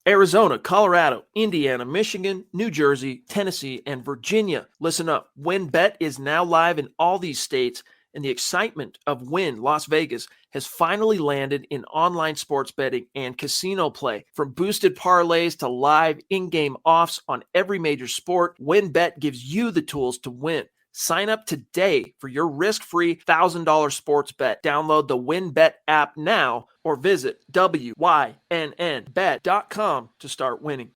Arizona, Colorado, Indiana, Michigan, New Jersey, Tennessee, and Virginia. Listen up. WynnBET is now live in all these states, and the excitement of Wynn Las Vegas has finally landed in online sports betting and casino play. From boosted parlays to live in-game offs on every major sport, WynnBET gives you the tools to win. Sign up today for your risk-free $1,000 sports bet. Download the WynnBET app now or visit wynnbet.com to start winning.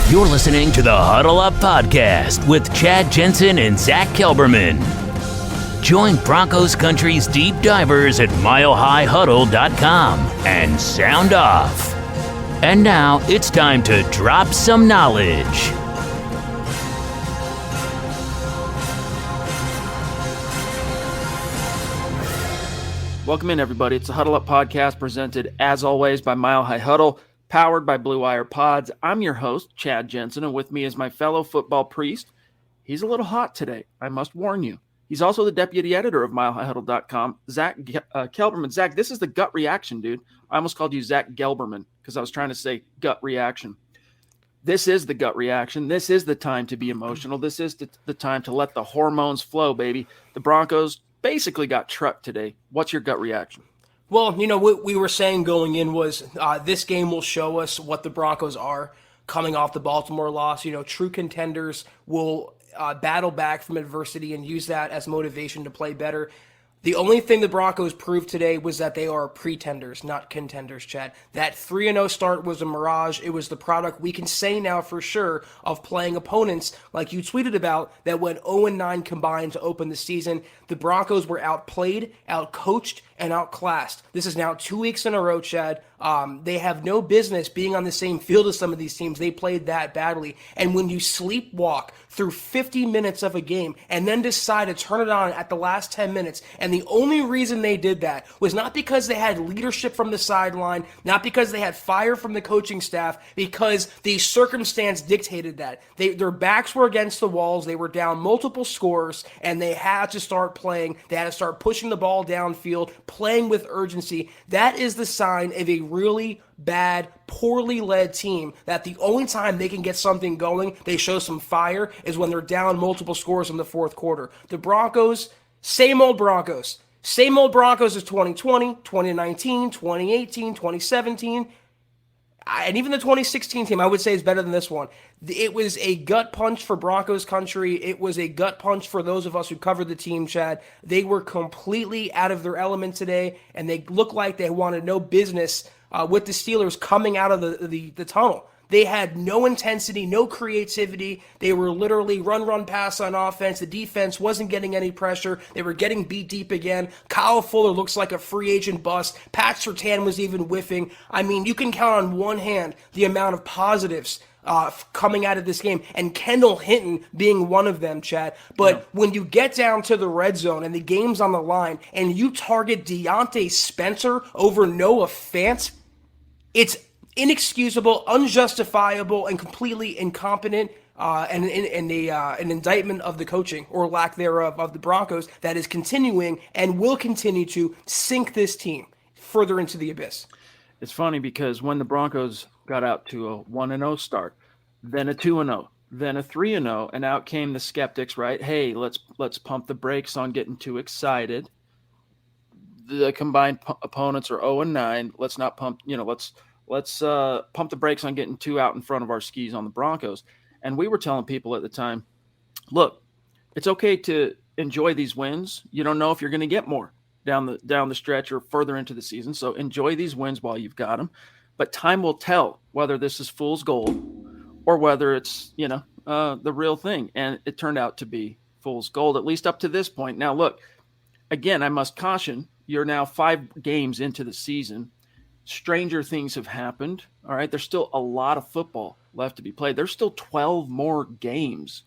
You're listening to the Huddle Up Podcast with Chad Jensen and Zack Kelberman. Join Broncos Country's deep divers at milehighhuddle.com and sound off. And now it's time to drop some knowledge. Welcome in, everybody. It's the Huddle Up Podcast presented, as always, by Mile High Huddle, powered by Blue Wire Pods. I'm your host, Chad Jensen, and with me is my fellow football priest. He's a little hot today, I must warn you. He's also the deputy editor of milehighhuddle.com, Zack Kelberman. Zack, this is the gut reaction, dude. I almost called you Zack Gelberman because I was trying to say gut reaction. This is the gut reaction. This is the time to be emotional. This is the time to let the hormones flow, baby. The Broncos basically got trucked today. What's your gut reaction? Well, you know, what we were saying going in was this game will show us what the Broncos are coming off the Baltimore loss. You know, true contenders will battle back from adversity and use that as motivation to play better. The only thing the Broncos proved today was that they are pretenders, not contenders, Chad. That 3-0 start was a mirage. It was the product, we can say now for sure, of playing opponents like you tweeted about that went 0-9 combined to open the season. The Broncos were outplayed, outcoached, and outclassed. This is now 2 weeks in a row, Chad. They have no business being on the same field as some of these teams. They played that badly. And when you sleepwalk through 50 minutes of a game and then decide to turn it on at the last 10 minutes, and the only reason they did that was not because they had leadership from the sideline, not because they had fire from the coaching staff, because the circumstance dictated that. Their backs were against the walls, they were down multiple scores, and they had to start playing. They had to start pushing the ball downfield, playing with urgency. That is the sign of a really bad, poorly led team that the only time they can get something going, they show some fire, is when they're down multiple scores in the fourth quarter. The Broncos, same old Broncos. Same old Broncos as 2020, 2019, 2018, 2017. And even the 2016 team, I would say, is better than this one. It was a gut punch for Broncos country. It was a gut punch for those of us who covered the team, Chad. They were completely out of their element today, and they looked like they wanted no business with the Steelers coming out of the tunnel. They had no intensity, no creativity. They were literally run, pass on offense. The defense wasn't getting any pressure. They were getting beat deep again. Kyle Fuller looks like a free agent bust. Pat Surtain was even whiffing. I mean, you can count on one hand the amount of positives coming out of this game, and Kendall Hinton being one of them, Chad. But when you get down to the red zone and the game's on the line, and you target Deontay Spencer over Noah Fant, it's inexcusable, unjustifiable, and completely incompetent, and an indictment of the coaching, or lack thereof, of the Broncos that is continuing and will continue to sink this team further into the abyss. It's funny because when the Broncos got out to a 1-0 start, then a 2-0, then a 3-0, and out came the skeptics, right? Hey, let's pump the brakes on getting too excited. The combined opponents are 0-9. Let's not pump, let's pump the brakes on getting too out in front of our skis on the Broncos. And we were telling people at the time, look, it's okay to enjoy these wins. You don't know if you're going to get more down the stretch or further into the season. So enjoy these wins while you've got them. But time will tell whether this is fool's gold or whether it's, the real thing. And it turned out to be fool's gold, at least up to this point. Now, look, again, I must caution, you're now 5 games into the season. Stranger things have happened. All right. There's still a lot of football left to be played. There's still 12 more games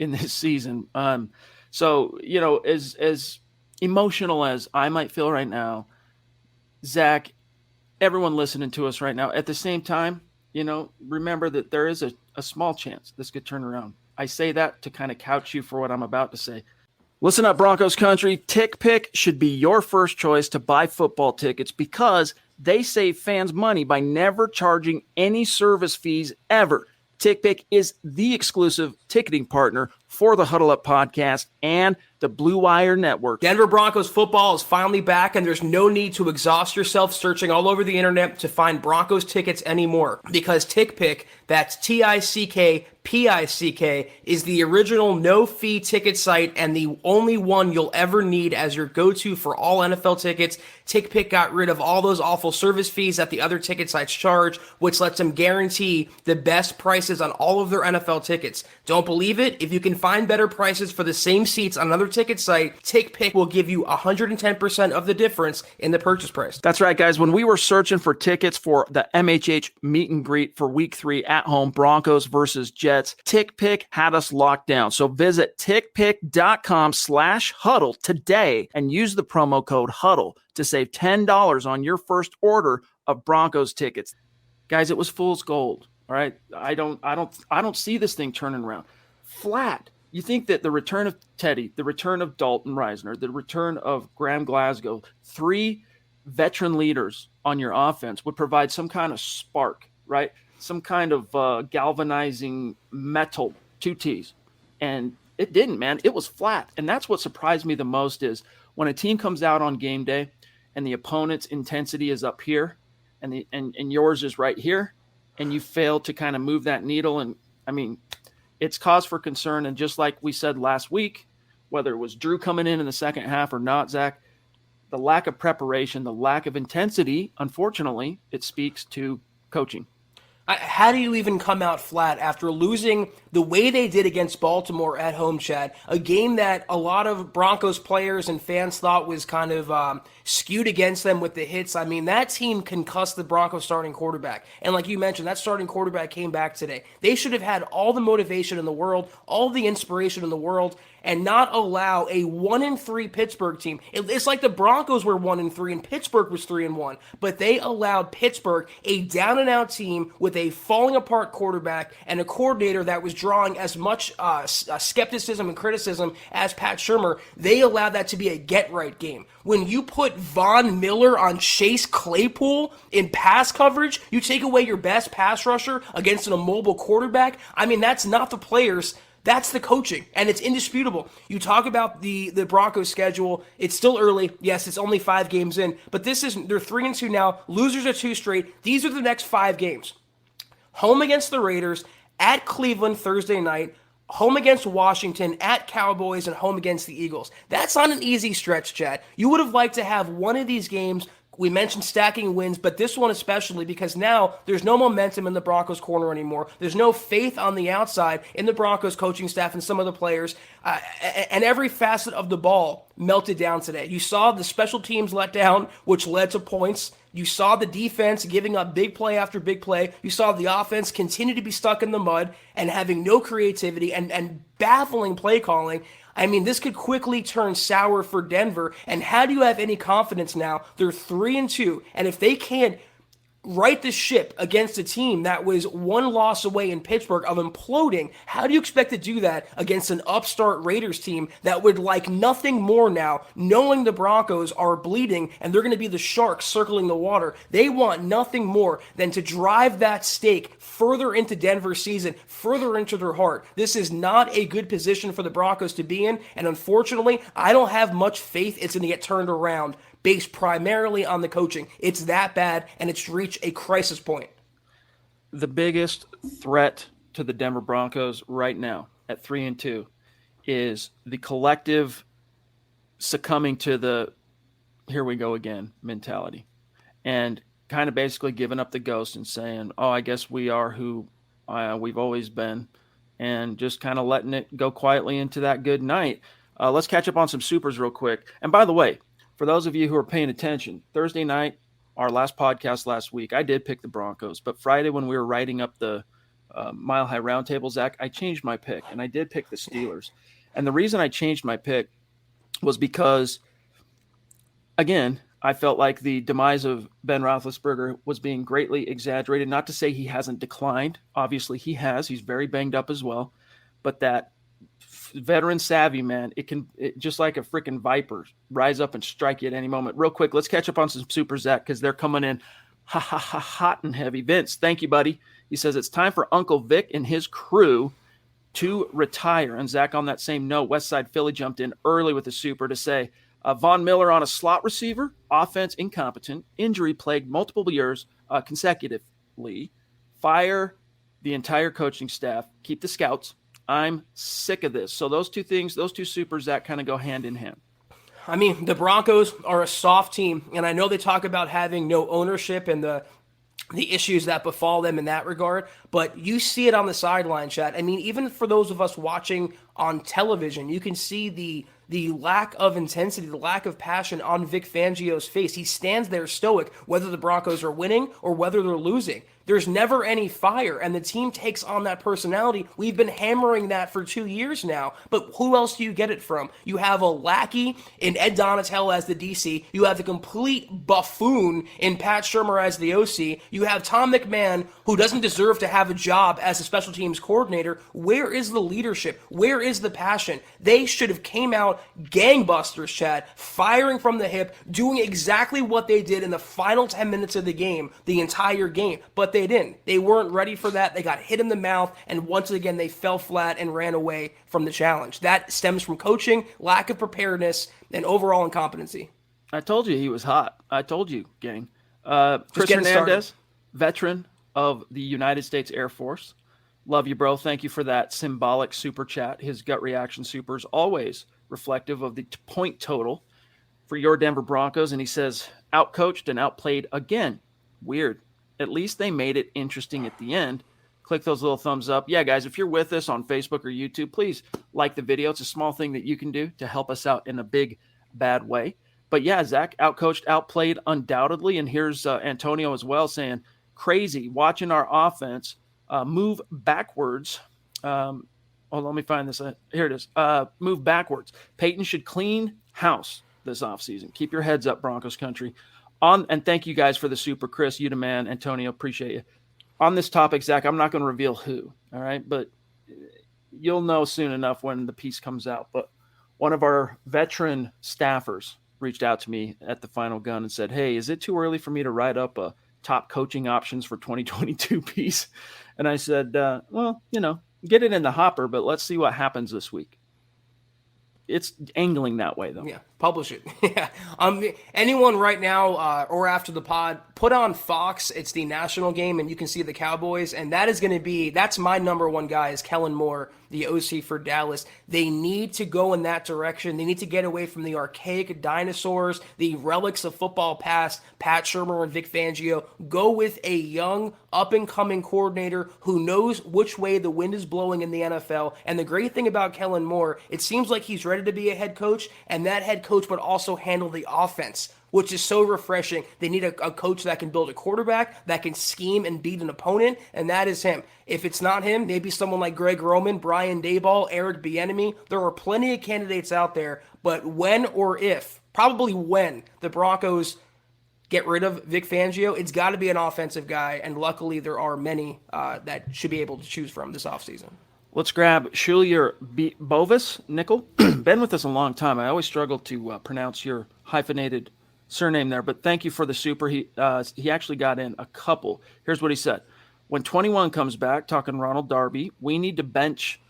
in this season. So, as emotional as I might feel right now, Zack, everyone listening to us right now, at the same time, remember that there is a small chance this could turn around. I say that to kind of couch you for what I'm about to say. Listen up, Broncos country. TickPick should be your first choice to buy football tickets because they save fans money by never charging any service fees ever. TickPick is the exclusive ticketing partner for the Huddle Up podcast and the Blue Wire Network. Denver Broncos football is finally back, and there's no need to exhaust yourself searching all over the internet to find Broncos tickets anymore, because TickPick, that's TickPick, is the original no-fee ticket site and the only one you'll ever need as your go-to for all NFL tickets. TickPick got rid of all those awful service fees that the other ticket sites charge, which lets them guarantee the best prices on all of their NFL tickets. Don't believe it? If you can find better prices for the same seats on another ticket site, TickPick will give you 110% of the difference in the purchase price. That's right, guys. When we were searching for tickets for the MHH meet and greet for Week 3 at home, Broncos versus Jets, TickPick had us locked down. So visit tickpick.com/huddle today and use the promo code HUDDLE to save $10 on your first order of Broncos tickets. Guys, it was fool's gold. All right. I don't see this thing turning around. Flat. You think that the return of Teddy, the return of Dalton Reisner, the return of Graham Glasgow, 3 veteran leaders on your offense would provide some kind of spark, right? Some kind of galvanizing metal, 2 T's. And it didn't, man. It was flat. And that's what surprised me the most is when a team comes out on game day and the opponent's intensity is up here and yours is right here, and you fail to kind of move that needle. And I mean, it's cause for concern. And just like we said last week, whether it was Drew coming in the second half or not, Zach, the lack of preparation, the lack of intensity, unfortunately, it speaks to coaching. How do you even come out flat after losing the way they did against Baltimore at home, Chad? A game that a lot of Broncos players and fans thought was kind of skewed against them with the hits. I mean, that team concussed the Broncos starting quarterback. And like you mentioned, that starting quarterback came back today. They should have had all the motivation in the world, all the inspiration in the world, and not allow a 1-3 Pittsburgh team. It's like the Broncos were 1-3 and Pittsburgh was 3-1, but they allowed Pittsburgh, a down-and-out team with a falling-apart quarterback and a coordinator that was drawing as much skepticism and criticism as Pat Shurmur. They allowed that to be a get-right game. When you put Von Miller on Chase Claypool in pass coverage, you take away your best pass rusher against an immobile quarterback. I mean, that's not the players. That's the coaching, and it's indisputable. You talk about the Broncos schedule. It's still early. Yes, it's only 5 games in, but they're 3-2 now. Losers are 2 straight. These are the next 5 games. Home against the Raiders, at Cleveland Thursday night, home against Washington, at Cowboys, and home against the Eagles. That's not an easy stretch, Chad. You would have liked to have one of these games. We mentioned stacking wins, but this one especially, because now there's no momentum in the Broncos corner anymore. There's no faith on the outside in the Broncos coaching staff and some of the players, and every facet of the ball melted down today. You saw the special teams let down, which led to points. You saw the defense giving up big play after big play. You saw the offense continue to be stuck in the mud and having no creativity and baffling play calling. I mean, this could quickly turn sour for Denver. And how do you have any confidence now? They're 3-2. And if they can't right the ship against a team that was 1 loss away in Pittsburgh of imploding, how do you expect to do that against an upstart Raiders team that would like nothing more now, knowing the Broncos are bleeding and they're going to be the sharks circling the water? They want nothing more than to drive that stake further into Denver's season, further into their heart. This is not a good position for the Broncos to be in, and unfortunately, I don't have much faith it's going to get turned around based primarily on the coaching. It's that bad, and it's reached a crisis point. The biggest threat to the Denver Broncos right now at 3-2 is the collective succumbing to the here we go again mentality, and kind of basically giving up the ghost and saying, oh, I guess we are who we've always been, and just kind of letting it go quietly into that good night. Let's catch up on some supers real quick. And by the way, for those of you who are paying attention, Thursday night, our last podcast last week, I did pick the Broncos. But Friday, when we were writing up the Mile High Roundtable, Zach, I changed my pick, and I did pick the Steelers. And the reason I changed my pick was because, again, I felt like the demise of Ben Roethlisberger was being greatly exaggerated. Not to say he hasn't declined. Obviously, he has. He's very banged up as well. But that veteran savvy, man. It just like a freaking viper, rise up and strike you at any moment. Real quick, let's catch up on some Super Zach because they're coming in hot and heavy. Vince, thank you, buddy. He says it's time for Uncle Vic and his crew to retire. And Zach, on that same note, Westside Philly jumped in early with the super to say Von Miller on a slot receiver, offense incompetent, injury plagued multiple years consecutively. Fire the entire coaching staff. Keep the scouts. I'm sick of this. So those two things, those two supers, that kind of go hand in hand. I mean, the Broncos are a soft team, and I know they talk about having no ownership and the issues that befall them in that regard, but you see it on the sideline, Chad. I mean, even for those of us watching on television, you can see the lack of intensity, the lack of passion on Vic Fangio's face. He stands there stoic, whether the Broncos are winning or whether they're losing. There's never any fire, and the team takes on that personality. We've been hammering that for 2 years now, but who else do you get it from? You have a lackey in Ed Donatel as the DC. You have the complete buffoon in Pat Shurmur as the OC. You have Tom McMahon, who doesn't deserve to have a job as a special teams coordinator. Where is the leadership? Where is the passion? They should have came out gangbusters, Chad, firing from the hip, doing exactly what they did in the final 10 minutes of the game, the entire game, but they didn't. They weren't ready for that. They got hit in the mouth, and once again, they fell flat and ran away from the challenge. That stems from coaching, lack of preparedness, and overall incompetency. I told you he was hot. I told you, gang. Chris Hernandez, veteran of the United States Air Force. Love you, bro. Thank you for that symbolic super chat. His gut reaction super is always reflective of the point total for your Denver Broncos. And he says, outcoached and outplayed again. Weird. At least they made it interesting at the end. Click those little thumbs up. Yeah, guys, if you're with us on Facebook or YouTube, please like the video. It's a small thing that you can do to help us out in a big, bad way. But yeah, Zach, outcoached, outplayed undoubtedly. And here's Antonio as well saying, crazy watching our offense move backwards. Let me find this. Here it is. Move backwards. Peyton should clean house this offseason. Keep your heads up, Broncos country. And thank you guys for the super, Chris, you the man, Antonio, appreciate you. On this topic, Zach, I'm not going to reveal who, all right? But you'll know soon enough when the piece comes out. But one of our veteran staffers reached out to me at the Final Gun and said, hey, is it too early for me to write up a top coaching options for 2022 piece? And I said, well, get it in the hopper, but let's see what happens this week. It's angling that way, though. Yeah, publish it. Yeah. Anyone right now or after the pod, put on Fox. It's the national game, and you can see the Cowboys. And that is going to be – that's my number one guy is Kellen Moore, the OC for Dallas. They need to go in that direction. They need to get away from the archaic dinosaurs, the relics of football past, Pat Shurmur and Vic Fangio. Go with a young, up-and-coming coordinator who knows which way the wind is blowing in the NFL. And the great thing about Kellen Moore, it seems like he's ready to be a head coach, and that head coach would also handle the offense, which is so refreshing. They need a coach that can build a quarterback, that can scheme and beat an opponent, and that is him. If it's not him, maybe someone like Greg Roman, Brian Daboll, Eric Bieniemy. There are plenty of candidates out there, but when or if, probably when, the Broncos get rid of Vic Fangio, it's got to be an offensive guy, and luckily there are many that should be able to choose from this offseason. Let's grab Shulier Bovis, Nickel. Been with us a long time. I always struggle to pronounce your hyphenated surname there, but thank you for the super. He actually got in a couple. Here's what he said. When 21 comes back, talking Ronald Darby, we need to bench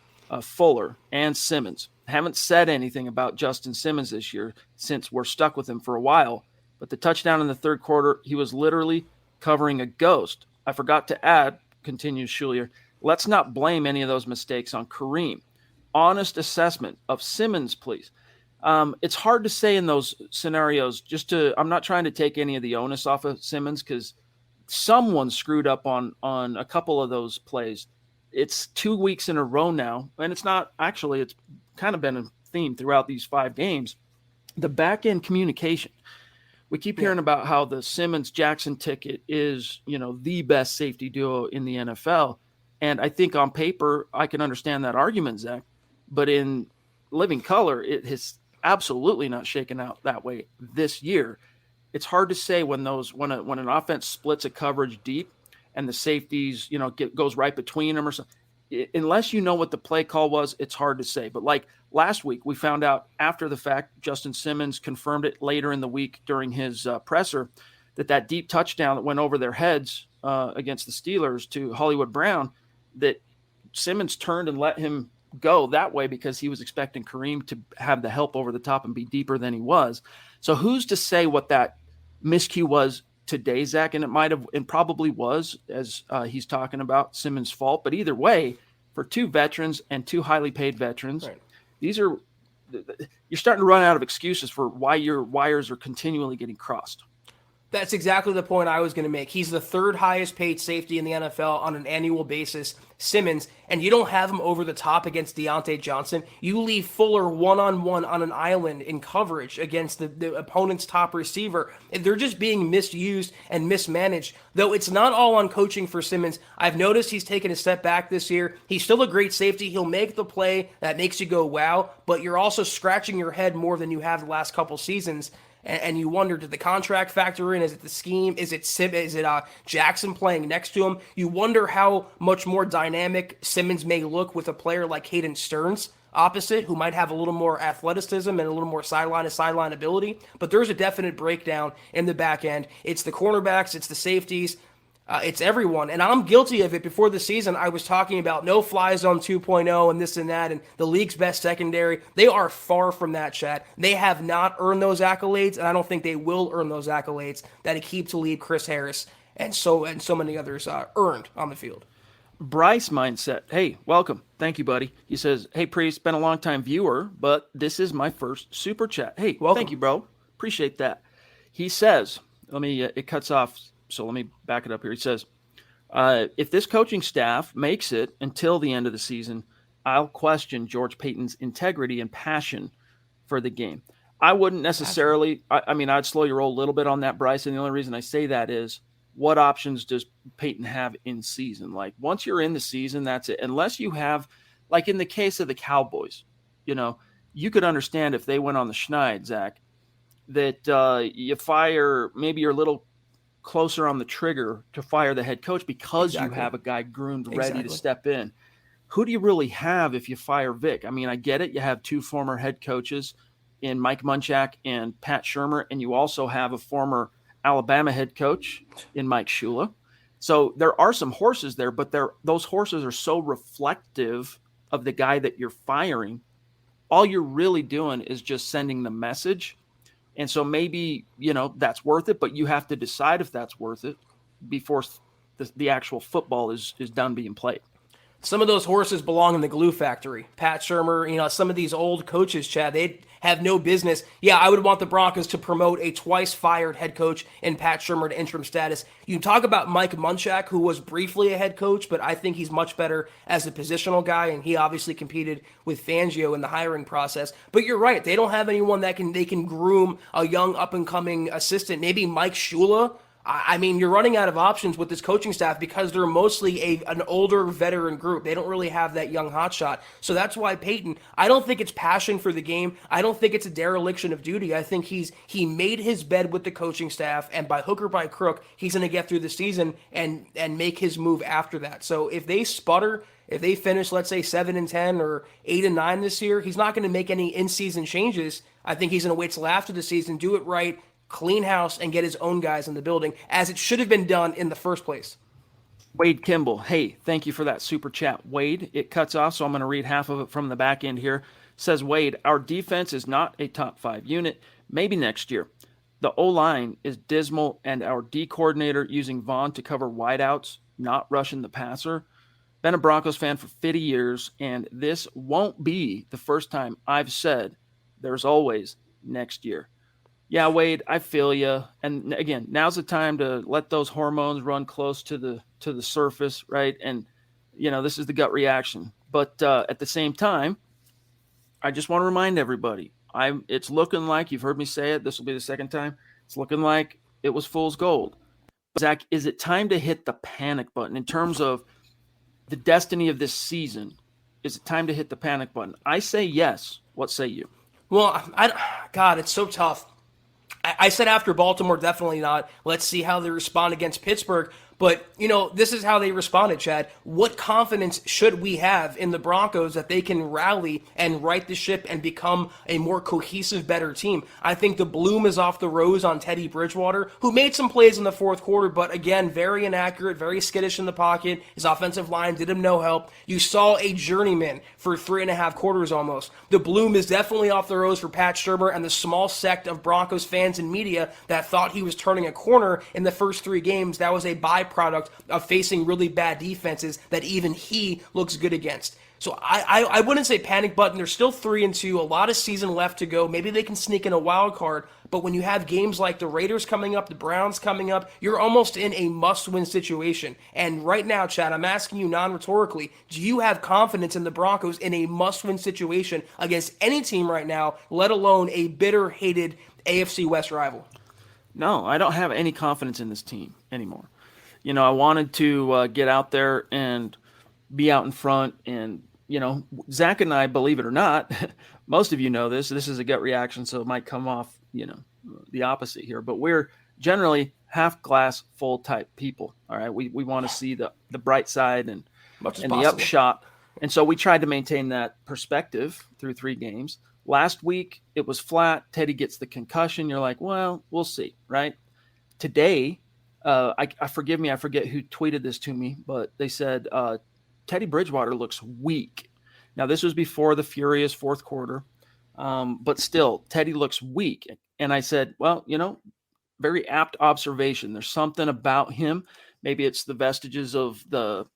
Fuller and Simmons. Haven't said anything about Justin Simmons this year since we're stuck with him for a while, but the touchdown in the third quarter, he was literally covering a ghost. I forgot to add, continues Shulier, let's not blame any of those mistakes on Kareem. Honest assessment of Simmons, please. It's hard to say in those scenarios. I'm not trying to take any of the onus off of Simmons because someone screwed up on a couple of those plays. It's 2 weeks in a row now, and it's not actually. It's kind of been a theme throughout these 5 games. The back end communication. We keep hearing about how the Simmons-Jackson ticket is, the best safety duo in the NFL. And I think on paper, I can understand that argument, Zach. But in living color, it has absolutely not shaken out that way this year. It's hard to say when an offense splits a coverage deep and the safeties, goes right between them or something. unless you know what the play call was, it's hard to say. But like last week, we found out after the fact, Justin Simmons confirmed it later in the week during his presser, that deep touchdown that went over their heads against the Steelers to Hollywood Brown, that Simmons turned and let him go that way because he was expecting Kareem to have the help over the top and be deeper than he was. So who's to say what that miscue was today, Zach? And it might have, and probably was, as he's talking about, Simmons' fault. But either way, for two veterans and two highly paid veterans, right, these are, you're starting to run out of excuses for why your wires are continually getting crossed. That's exactly the point I was going to make. He's the third highest paid safety in the NFL on an annual basis, Simmons, and you don't have him over the top against Deontay Johnson. You leave Fuller one-on-one on an island in coverage against the opponent's top receiver. They're just being misused and mismanaged, though it's not all on coaching for Simmons. I've noticed he's taken a step back this year. He's still a great safety. He'll make the play that makes you go, wow, but you're also scratching your head more than you have the last couple seasons. And you wonder, did the contract factor in? Is it the scheme? Is it Jackson playing next to him? You wonder how much more dynamic Simmons may look with a player like Hayden Stearns opposite, who might have a little more athleticism and a little more sideline-to-sideline ability. But there's a definite breakdown in the back end. It's the cornerbacks, it's the safeties, it's everyone. And I'm guilty of it. Before the season, I was talking about no fly zone 2.0 and this and that, and the league's best secondary. They are far from that, Chad. They have not earned those accolades, and I don't think they will earn those accolades that Aqib Talib, Chris Harris, and so many others earned on the field. Bryce mindset. Hey, welcome. Thank you, buddy. He says, hey, Priest, been a long time viewer, but this is my first super chat. Hey, welcome. Thank you, bro. Appreciate that. He says, it cuts off. So let me back it up here. He says, if this coaching staff makes it until the end of the season, I'll question George Paton's integrity and passion for the game. I wouldn't necessarily, I'd slow your roll a little bit on that, Bryce. And the only reason I say that is, what options does Paton have in season? Like, once you're in the season, that's it. Unless you have, like in the case of the Cowboys, you could understand if they went on the schneid, Zach, that you fire, maybe you're a little closer on the trigger to fire the head coach because you have a guy groomed, ready to step in. Who do you really have if you fire Vic? I get it. You have two former head coaches in Mike Munchak and Pat Shurmur, and you also have a former Alabama head coach in Mike Shula. So there are some horses there, but those horses are so reflective of the guy that you're firing. All you're really doing is just sending the message. And so maybe, that's worth it, but you have to decide if that's worth it before the actual football is done being played. Some of those horses belong in the glue factory. Pat Shurmur, some of these old coaches, Chad, they have no business. Yeah, I would want the Broncos to promote a twice-fired head coach in Pat Shurmur to interim status. You can talk about Mike Munchak, who was briefly a head coach, but I think he's much better as a positional guy, and he obviously competed with Fangio in the hiring process. But you're right, they don't have anyone they can groom a young up-and-coming assistant. Maybe Mike Shula. You're running out of options with this coaching staff because they're mostly an older veteran group. They don't really have that young hotshot. So that's why Paton, I don't think it's passion for the game. I don't think it's a dereliction of duty. I think he made his bed with the coaching staff, and by hook or by crook, he's going to get through the season and make his move after that. So if they sputter, if they finish, let's say 7-10 or 8-9 this year, he's not going to make any in-season changes. I think he's going to wait till after the season, do it right, clean house, and get his own guys in the building, as it should have been done in the first place. Wade Kimball, hey, thank you for that super chat. Wade, it cuts off, so I'm going to read half of it from the back end here. Says Wade, our defense is not a top 5 unit, maybe next year. The O-line is dismal, and our D coordinator using Vaughn to cover wideouts, not rushing the passer. Been a Broncos fan for 50 years, and this won't be the first time I've said there's always next year. Yeah, Wade, I feel you. And again, now's the time to let those hormones run close to the surface, right? And, this is the gut reaction. But at the same time, I just want to remind everybody, it's looking like, you've heard me say it, this will be the second time, it's looking like it was fool's gold. Zach, is it time to hit the panic button in terms of the destiny of this season? Is it time to hit the panic button? I say yes. What say you? Well, God, it's so tough. I said after Baltimore, definitely not. Let's see how they respond against Pittsburgh. But, this is how they responded, Chad. What confidence should we have in the Broncos that they can rally and right the ship and become a more cohesive, better team? I think the bloom is off the rose on Teddy Bridgewater, who made some plays in the fourth quarter, but again, very inaccurate, very skittish in the pocket. His offensive line did him no help. You saw a journeyman for 3.5 quarters almost. The bloom is definitely off the rose for Pat Shurmur and the small sect of Broncos fans and media that thought he was turning a corner in the first 3 games. That was a byproduct of facing really bad defenses that even he looks good against. So I wouldn't say panic button. They're still 3-2, a lot of season left to go. Maybe they can sneak in a wild card, but when you have games like the Raiders coming up, the Browns coming up, you're almost in a must-win situation. And right now, Chad, I'm asking you non-rhetorically, do you have confidence in the Broncos in a must-win situation against any team right now, let alone a bitter, hated AFC West rival? No, I don't have any confidence in this team anymore. I wanted to get out there and be out in front. And, Zach and I, believe it or not, most of you know this is a gut reaction, so it might come off, the opposite here. But we're generally half glass full type people. All right. We want to see the bright side and the upshot. And so we tried to maintain that perspective through 3 games. Last week, it was flat. Teddy gets the concussion. You're like, well, we'll see, right? Today, forgive me, I forget who tweeted this to me, but they said Teddy Bridgewater looks weak. Now, this was before the furious fourth quarter, but still, Teddy looks weak. And I said, well, very apt observation. There's something about him. Maybe it's the vestiges of the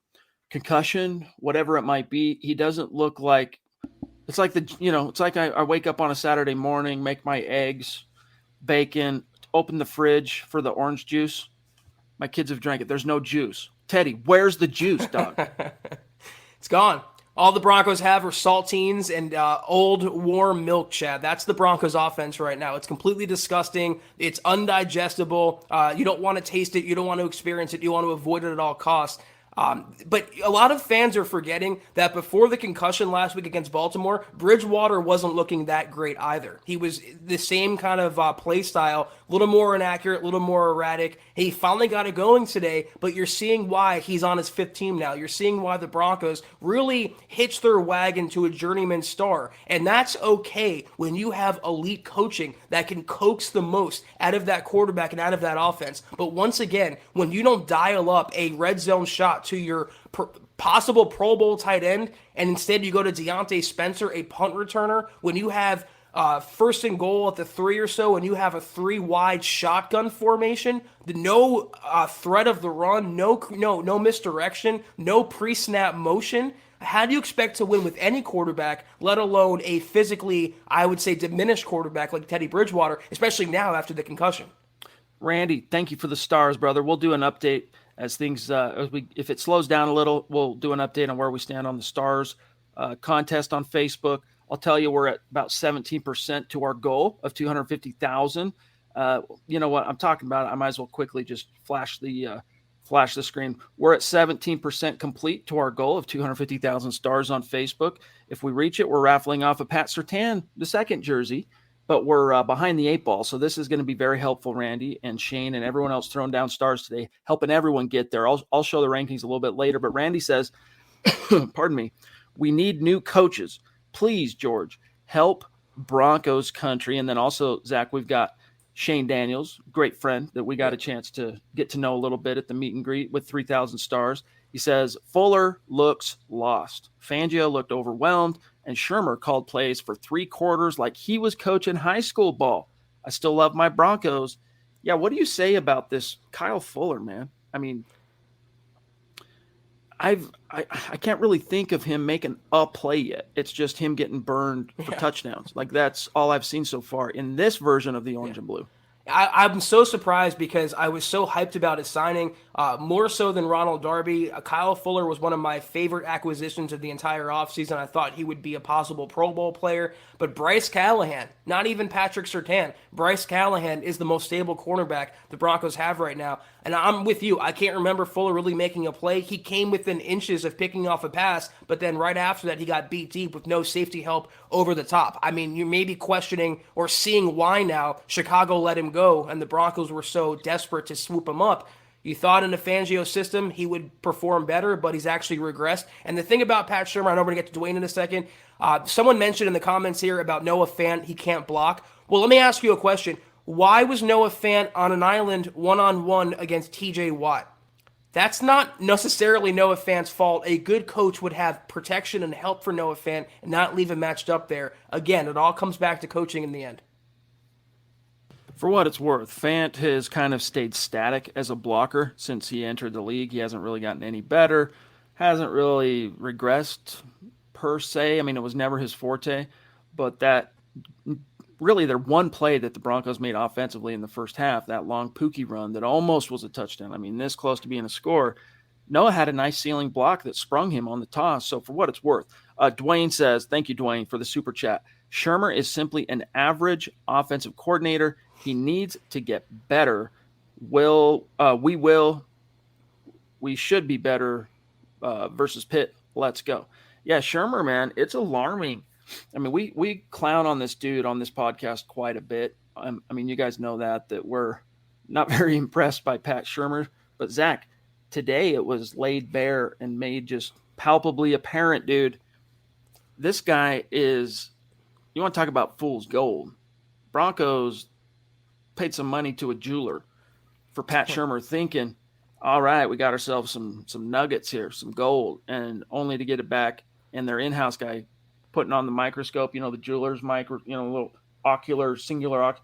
concussion, whatever it might be. He doesn't look like – it's like I wake up on a Saturday morning, make my eggs, bacon, open the fridge for the orange juice. My kids have drank it. There's no juice. Teddy, where's the juice, dog? It's gone. All the Broncos have are saltines and old warm milk, Chad. That's the Broncos offense right now. It's completely disgusting. It's undigestible. You don't want to taste it. You don't want to experience it. You want to avoid it at all costs. But a lot of fans are forgetting that before the concussion last week against Baltimore, Bridgewater wasn't looking that great either. He was the same kind of play style, a little more inaccurate, a little more erratic. He finally got it going today, but you're seeing why he's on his 5th team now. You're seeing why the Broncos really hitched their wagon to a journeyman star. And that's okay when you have elite coaching that can coax the most out of that quarterback and out of that offense. But once again, when you don't dial up a red zone shot to your possible Pro Bowl tight end, and instead you go to Deontay Spencer, a punt returner, when you have first and goal at the 3 or so, and you have a 3-wide shotgun formation, no threat of the run, no misdirection, no pre-snap motion. How do you expect to win with any quarterback, let alone a physically, I would say, diminished quarterback like Teddy Bridgewater, especially now after the concussion? Randy, thank you for the stars, brother. We'll do an update as things, if it slows down a little, we'll do an update on where we stand on the stars contest on Facebook. I'll tell you, we're at about 17% to our goal of 250,000. You know what I'm talking about? I might as well quickly just flash the screen. We're at 17% complete to our goal of 250,000 stars on Facebook. If we reach it, we're raffling off a Pat Surtain, the 2nd jersey. But we're behind the 8 ball, so this is going to be very helpful, Randy and Shane and everyone else throwing down stars today, helping everyone get there. I'll show the rankings a little bit later, but Randy says, pardon me, we need new coaches. Please, George, help Broncos country. And then also, Zach, we've got Shane Daniels, great friend that we got a chance to get to know a little bit at the meet and greet with 3,000 stars. He says, Fuller looks lost. Fangio looked overwhelmed, and Shurmur called plays for 3 quarters like he was coaching high school ball. I still love my Broncos. Yeah, what do you say about this Kyle Fuller, man? I mean, I can't really think of him making a play yet. It's just him getting burned for touchdowns. Like, that's all I've seen so far in this version of the orange and blue. I'm so surprised because I was so hyped about his signing, more so than Ronald Darby. Kyle Fuller was one of my favorite acquisitions of the entire offseason. I thought he would be a possible Pro Bowl player. But Bryce Callahan, not even Patrick Surtain, Bryce Callahan is the most stable cornerback the Broncos have right now. And I'm with you. I can't remember Fuller really making a play. He came within inches of picking off a pass, but then right after that, he got beat deep with no safety help over the top. I mean, you may be questioning or seeing why now Chicago let him go and the Broncos were so desperate to swoop him up. You thought in a Fangio system he would perform better, but he's actually regressed. And the thing about Pat Shurmur, I know we're going to get to Dwayne in a second. Someone mentioned in the comments here about Noah Fant, he can't block. Well, let me ask you a question. Why was Noah Fant on an island one-on-one against TJ Watt? That's not necessarily Noah Fant's fault. A good coach would have protection and help for Noah Fant and not leave him matched up there. Again, it all comes back to coaching in the end. For what it's worth, Fant has kind of stayed static as a blocker since he entered the league. He hasn't really gotten any better, hasn't really regressed per se. I mean, it was never his forte, but that really their one play that the Broncos made offensively in the first half, that long Pookie run that almost was a touchdown. I mean, this close to being a score. Noah had a nice ceiling block that sprung him on the toss. So for what it's worth, Dwayne says, thank you, Dwayne, for the super chat. Shurmur is simply an average offensive coordinator. He needs to get better. We should be better versus Pitt. Let's go. Yeah, Shurmur, man, it's alarming. I mean, we clown on this dude on this podcast quite a bit. I mean, you guys know that we're not very impressed by Pat Shurmur. But Zach, today it was laid bare and made just palpably apparent, dude. This guy is, you want to talk about fool's gold. Broncos paid some money to a jeweler for Pat Shurmur, thinking, all right, we got ourselves some nuggets here, some gold, and only to get it back. And their in-house guy putting on the microscope, the jeweler's little singular.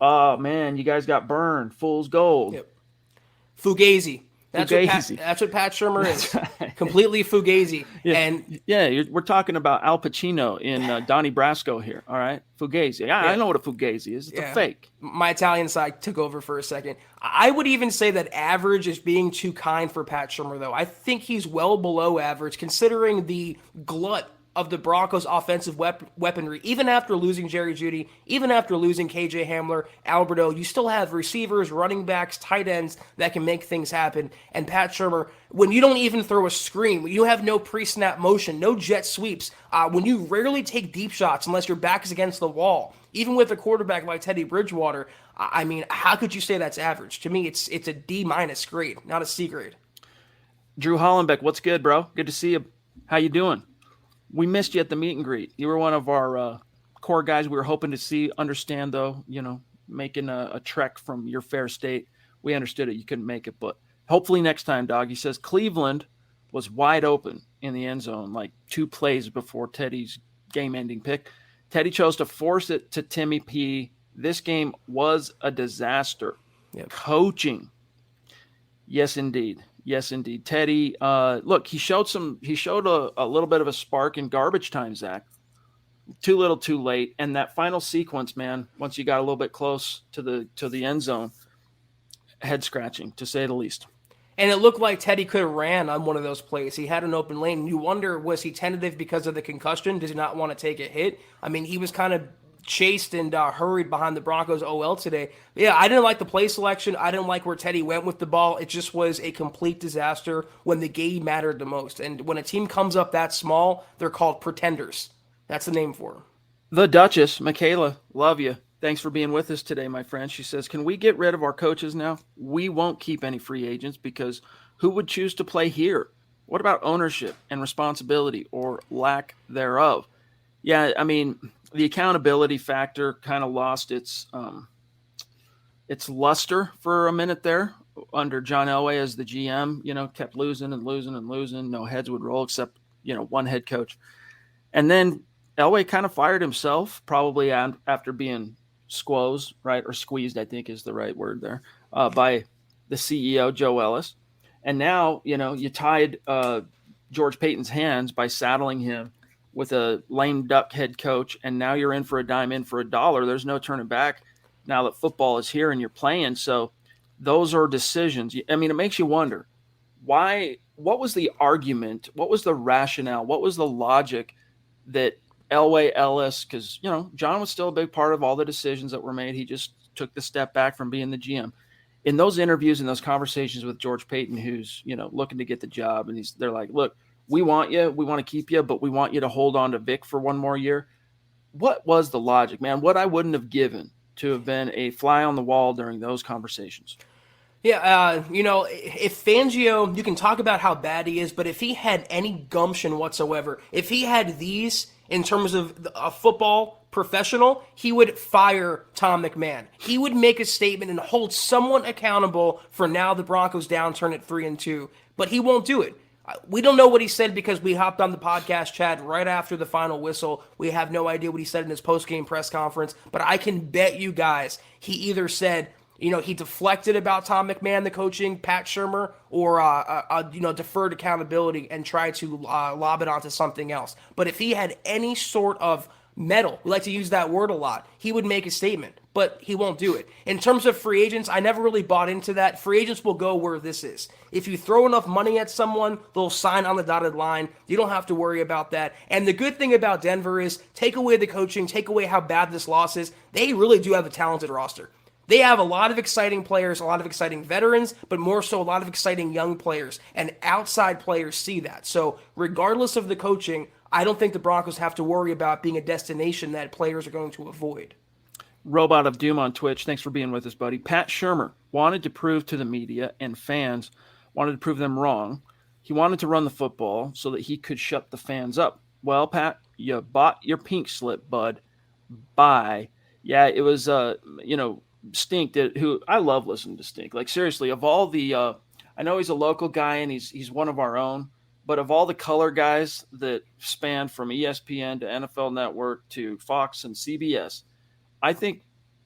Oh man, you guys got burned. Fool's gold. Yep. Fugazi. That's Fugazi. What Pat Shurmur is. Right. Completely Fugazi. Yeah, and we're talking about Al Pacino in Donnie Brasco here. All right, Fugazi. Yeah, I know what a Fugazi is. It's a fake. My Italian side took over for a second. I would even say that average is being too kind for Pat Shurmur, though. I think he's well below average, considering the glut of the Broncos' offensive weaponry. Even after losing Jerry Jeudy, even after losing KJ Hamler, Alberto, you still have receivers, running backs, tight ends that can make things happen. And Pat Shurmur, when you don't even throw a screen, when you have no pre-snap motion, no jet sweeps, when you rarely take deep shots unless your back is against the wall, even with a quarterback like Teddy Bridgewater, I mean, how could you say that's average? To me, it's a D- grade, not a C grade. Drew Hollenbeck, what's good, bro? Good to see you. How you doing? We missed you at the meet and greet. You were one of our core guys we were hoping to see. Understand, though, making a trek from your fair state. We understood it. You couldn't make it, but hopefully next time, dog. He says Cleveland was wide open in the end zone, like 2 plays before Teddy's game-ending pick. Teddy chose to force it to Timmy P. This game was a disaster. Yep. Coaching. Yes, indeed. Yes, indeed. Teddy, look, he showed a little bit of a spark in garbage time, Zach. Too little, too late. And that final sequence, man, once you got a little bit close to the end zone, head scratching, to say the least. And it looked like Teddy could have ran on one of those plays. He had an open lane. You wonder, was he tentative because of the concussion? Does he not want to take a hit? I mean, he was kind of chased and hurried behind the Broncos OL today. Yeah, I didn't like the play selection. I didn't like where Teddy went with the ball. It just was a complete disaster when the game mattered the most. And when a team comes up that small, they're called pretenders. That's the name for them. The Duchess, Michaela, love you. Thanks for being with us today, my friend. She says, can we get rid of our coaches now? We won't keep any free agents because who would choose to play here? What about ownership and responsibility or lack thereof? Yeah, I mean, the accountability factor kind of lost its luster for a minute there under John Elway as the GM. Kept losing and losing and losing. No heads would roll except one head coach, and then Elway kind of fired himself probably after being squeezed, I think is the right word there, by the CEO Joe Ellis, and now you tied George Payton's hands by saddling him with a lame duck head coach, and now you're in for a dime, in for a dollar. There's no turning back now that football is here and you're playing. So those are decisions. I mean, it makes you wonder what was the argument? What was the rationale? What was the logic that Elway, Ellis, because, John was still a big part of all the decisions that were made. He just took the step back from being the GM. In those interviews and those conversations with George Payton, who's, looking to get the job, and they're like, look, we want you. We want to keep you, but we want you to hold on to Vic for one more year. What was the logic, man? What I wouldn't have given to have been a fly on the wall during those conversations. Yeah, if Fangio, you can talk about how bad he is, but if he had any gumption whatsoever, if he had these in terms of a football professional, he would fire Tom McMahon. He would make a statement and hold someone accountable for now the Broncos downturn at 3-2, but he won't do it. We don't know what he said because we hopped on the podcast chat right after the final whistle. We have no idea what he said in his post-game press conference, but I can bet you guys he either said, he deflected about Tom McMahon, the coaching, Pat Shurmur, or deferred accountability and tried to lob it onto something else. But if he had any sort of metal, we like to use that word a lot, he would make a statement, but he won't do it. In terms of free agents, I never really bought into that. Free agents will go where this is. If you throw enough money at someone, they'll sign on the dotted line. You don't have to worry about that. And the good thing about Denver is take away the coaching, take away how bad this loss is. They really do have a talented roster. They have a lot of exciting players, a lot of exciting veterans, but more so a lot of exciting young players, and outside players see that. So regardless of the coaching, I don't think the Broncos have to worry about being a destination that players are going to avoid. Robot of Doom on Twitch, thanks for being with us, buddy. Pat Shurmur wanted to prove to the media and fans, wanted to prove them wrong. He wanted to run the football so that he could shut the fans up. Well, Pat, you bought your pink slip, bud. Bye. Yeah, it was, Stink, who I love listening to Stink. Like, seriously, of all the I know he's a local guy and he's one of our own, but of all the color guys that span from ESPN to NFL Network to Fox and CBS, I think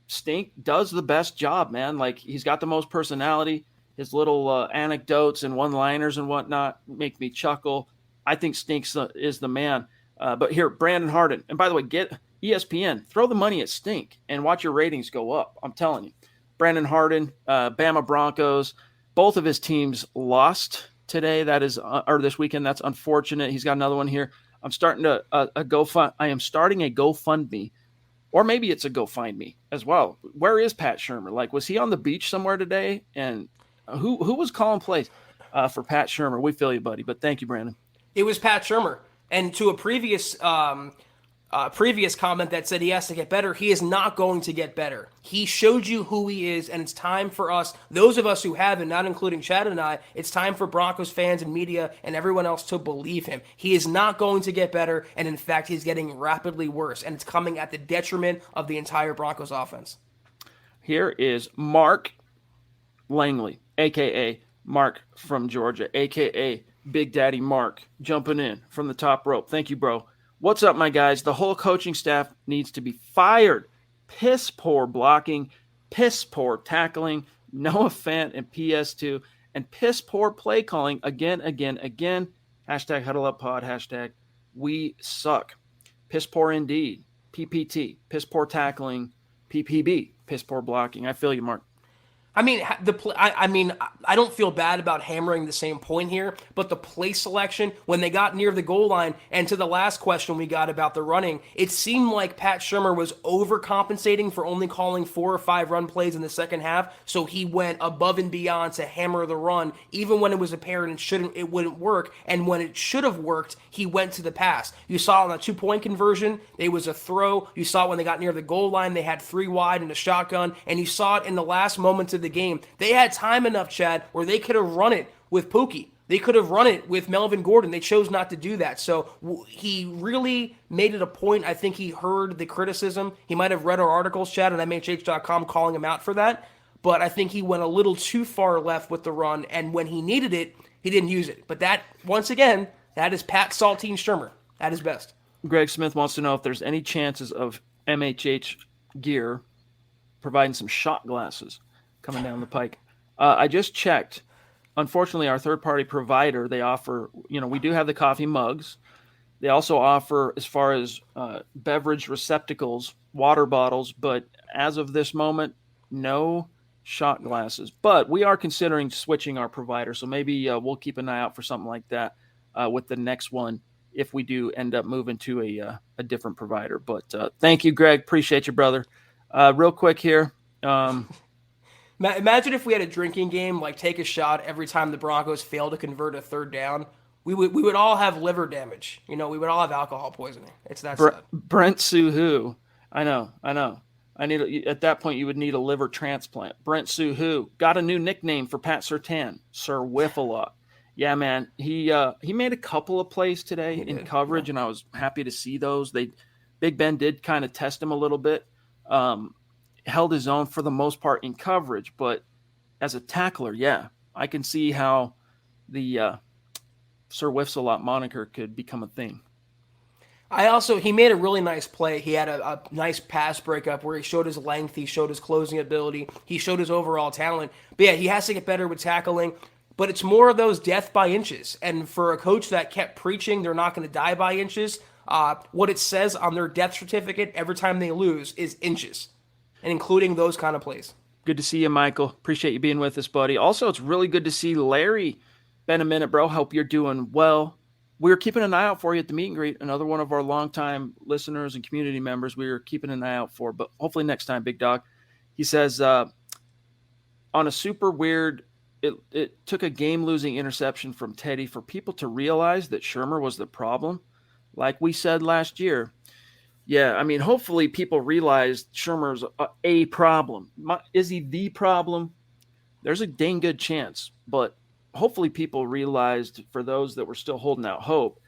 Stink does the best job, man. Like, he's got the most personality. His little anecdotes and one-liners and whatnot make me chuckle. I think Stink is the man. But here, Brandon Harden, and by the way, get ESPN, throw the money at Stink and watch your ratings go up. I'm telling you. Brandon Harden, Bama Broncos, both of his teams lost today. That is, or this weekend. That's unfortunate. He's got another one here. I'm starting I am starting a GoFundMe, or maybe it's a Go Find Me as well. Where is Pat Shurmur? Like, was he on the beach somewhere today? And who was calling plays for Pat Shurmur? We feel you, buddy. But thank you, Brandon. It was Pat Shurmur. And to a previous comment that said he has to get better, he is not going to get better. He showed you who he is, and it's time for us, those of us who haven't, not including Chad and I, it's time for Broncos fans and media and everyone else to believe him. He is not going to get better, and in fact, he's getting rapidly worse, and it's coming at the detriment of the entire Broncos offense. Here is Mark Langley, a.k.a. Mark from Georgia, a.k.a. Big Daddy Mark, jumping in from the top rope. Thank you, bro. What's up, my guys? The whole coaching staff needs to be fired. Piss poor blocking, piss poor tackling, Noah Fant and PS2, and piss poor play calling again. Hashtag huddle up pod, hashtag we suck. Piss poor indeed. PPT, piss poor tackling, PPB, piss poor blocking. I feel you, Mark. I mean, I don't feel bad about hammering the same point here, but the play selection, when they got near the goal line, and to the last question we got about the running, it seemed like Pat Shurmur was overcompensating for only calling 4 or 5 run plays in the second half, so he went above and beyond to hammer the run, even when it was apparent it wouldn't work, and when it should have worked, he went to the pass. You saw on the 2-point conversion, it was a throw. You saw when they got near the goal line, they had 3 wide and a shotgun, and you saw it in the last moments of the game. They had time enough, Chad, where they could have run it with Pookie. They could have run it with Melvin Gordon. They chose not to do that. So he really made it a point. I think he heard the criticism. He might have read our articles, Chad, on MHH.com calling him out for that. But I think he went a little too far left with the run. And when he needed it, he didn't use it. But that, once again, that is Pat Saltine Shurmur at his best. Greg Smith wants to know if there's any chances of MHH gear providing some shot glasses coming down the pike. I just checked. Unfortunately, our third-party provider, they offer, we do have the coffee mugs. They also offer, as far as beverage receptacles, water bottles, but as of this moment, no shot glasses. But we are considering switching our provider, so maybe we'll keep an eye out for something like that with the next one if we do end up moving to a different provider. But thank you, Greg. Appreciate you, brother. Real quick here. Imagine if we had a drinking game, like take a shot every time the Broncos fail to convert a third down. We would all have liver damage. We would all have alcohol poisoning. It's that sad. Brent Suhu. I know. At that point, you would need a liver transplant. Brent Suhu got a new nickname for Pat Surtain, Sir Whiffalot. Yeah, man, he made a couple of plays today in coverage, and I was happy to see those. Big Ben did kind of test him a little bit, held his own for the most part in coverage, but as a tackler, yeah, I can see how the Sir Whiffalot moniker could become a thing. He made a really nice play. He had a nice pass breakup where he showed his length, he showed his closing ability, he showed his overall talent. But yeah, he has to get better with tackling, but it's more of those death by inches. And for a coach that kept preaching they're not going to die by inches, what it says on their death certificate every time they lose is inches, and including those kind of plays. Good to see you, Michael. Appreciate you being with us, buddy. Also, it's really good to see Larry. Been a minute, bro. Hope you're doing well. We're keeping an eye out for you at the meet and greet. Another one of our longtime listeners and community members we are keeping an eye out for, but hopefully next time, big dog. He says, on a super weird, it took a game-losing interception from Teddy for people to realize that Shermer was the problem. Like we said last year. Yeah, I mean, hopefully people realized Shermer's a problem. Is he the problem? There's a dang good chance, but hopefully people realized, for those that were still holding out hope,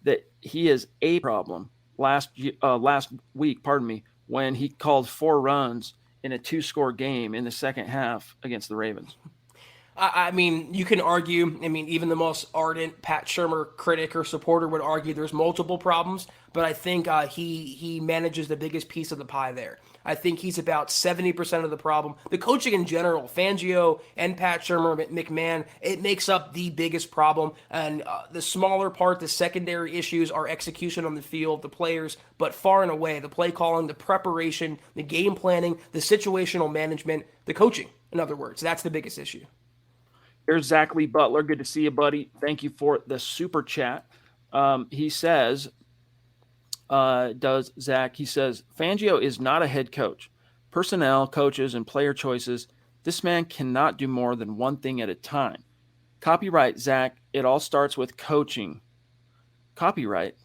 that he is a problem. Last week, when he called 4 runs in a 2-score game in the second half against the Ravens. I mean, you can argue, even the most ardent Pat Shurmur critic or supporter would argue there's multiple problems, but I think he manages the biggest piece of the pie there. I think he's about 70% of the problem. The coaching in general, Fangio and Pat Shurmur, McMahon, it makes up the biggest problem. And the smaller part, the secondary issues, are execution on the field, the players, but far and away, the play calling, the preparation, the game planning, the situational management, the coaching, in other words, that's the biggest issue. Here's Zach Lee Butler. Good to see you, buddy. Thank you for the super chat. He says, Fangio is not a head coach. Personnel, coaches, and player choices, this man cannot do more than one thing at a time. Copyright, Zach. It all starts with coaching. Copyright.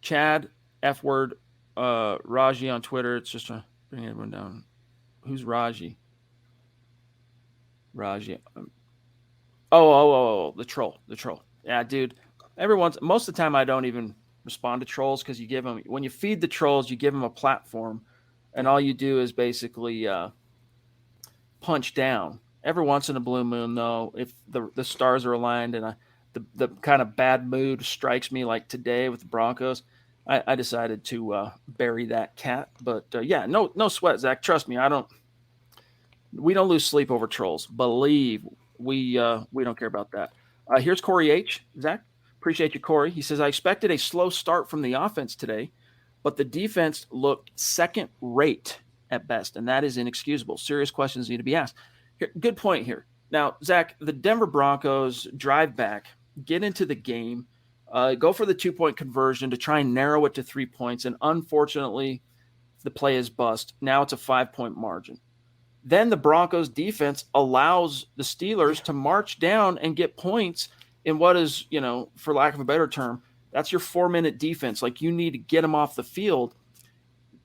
Chad, F word, Raji on Twitter. It's just to bring everyone down. Who's Raji? Raji. Oh, the troll. Yeah, dude. Most of the time I don't even respond to trolls, because when you feed the trolls, you give them a platform, and all you do is basically punch down. Every once in a blue moon, though, if the stars are aligned and the kind of bad mood strikes me, like today with the Broncos, I decided to bury that cat. But yeah, no sweat, Zach. Trust me, we don't lose sleep over trolls. Believe we don't care about that. Here's Corey H. Zach, appreciate you, Corey. He says, I expected a slow start from the offense today, but the defense looked second rate at best, and that is inexcusable. Serious questions need to be asked. Good point here. Now, Zach, the Denver Broncos drive back, get into the game, go for the 2-point conversion to try and narrow it to 3 points, and unfortunately, the play is bust. Now it's a 5-point margin. Then the Broncos defense allows the Steelers to march down and get points in what is, for lack of a better term, that's your 4-minute defense. Like, you need to get them off the field.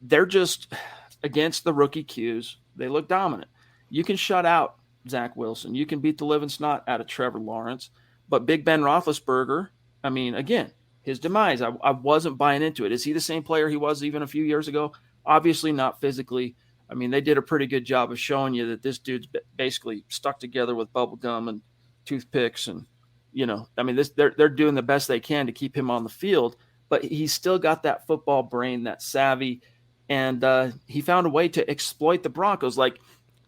They're just, against the rookie Qs, they look dominant. You can shut out Zach Wilson. You can beat the living snot out of Trevor Lawrence. But Big Ben Roethlisberger, again, his demise, I wasn't buying into it. Is he the same player he was even a few years ago? Obviously not physically. They did a pretty good job of showing you that this dude's basically stuck together with bubble gum and toothpicks, and they're doing the best they can to keep him on the field. But he's still got that football brain, that savvy, and he found a way to exploit the Broncos. Like,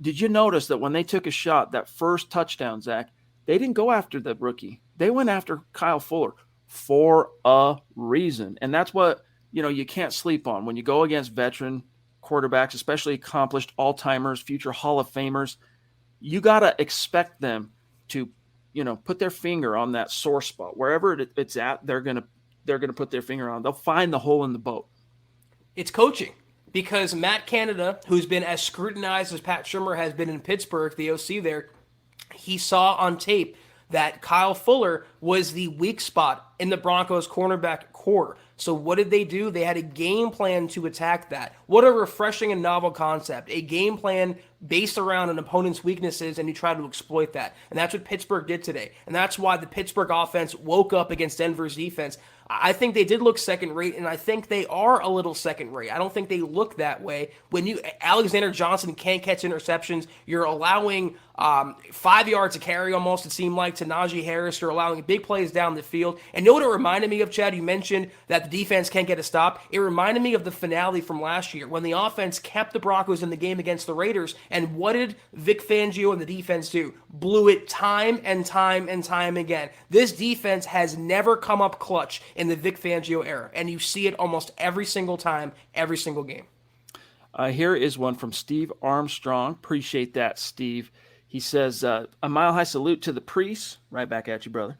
did you notice that when they took a shot, that first touchdown, Zach, they didn't go after the rookie. They went after Kyle Fuller for a reason, and that's what you can't sleep on when you go against veteran quarterbacks, especially accomplished all-timers, future Hall of Famers. You got to expect them to, put their finger on that sore spot. Wherever it's at, they're going to put their finger on. They'll find the hole in the boat. It's coaching, because Matt Canada, who's been as scrutinized as Pat Shurmur has been in Pittsburgh, the OC there, he saw on tape that Kyle Fuller was the weak spot in the Broncos cornerback core. So what did they do? They had a game plan to attack that. What a refreshing and novel concept. A game plan based around an opponent's weaknesses, and you try to exploit that. And that's what Pittsburgh did today. And that's why the Pittsburgh offense woke up against Denver's defense. I think they did look second rate, and I think they are a little second rate. I don't think they look that way. When Alexander Johnson can't catch interceptions, you're allowing 5 yards to carry almost, it seemed like, to Najee Harris. You're allowing big plays down the field. And you know what it reminded me of, Chad? You mentioned that the defense can't get a stop. It reminded me of the finale from last year when the offense kept the Broncos in the game against the Raiders. And what did Vic Fangio and the defense do? Blew it time and time and time again. This defense has never come up clutch in the Vic Fangio era. And you see it almost every single time, every single game. Here is one from Steve Armstrong. Appreciate that, Steve. He says, a mile-high salute to the priests. Right back at you, brother.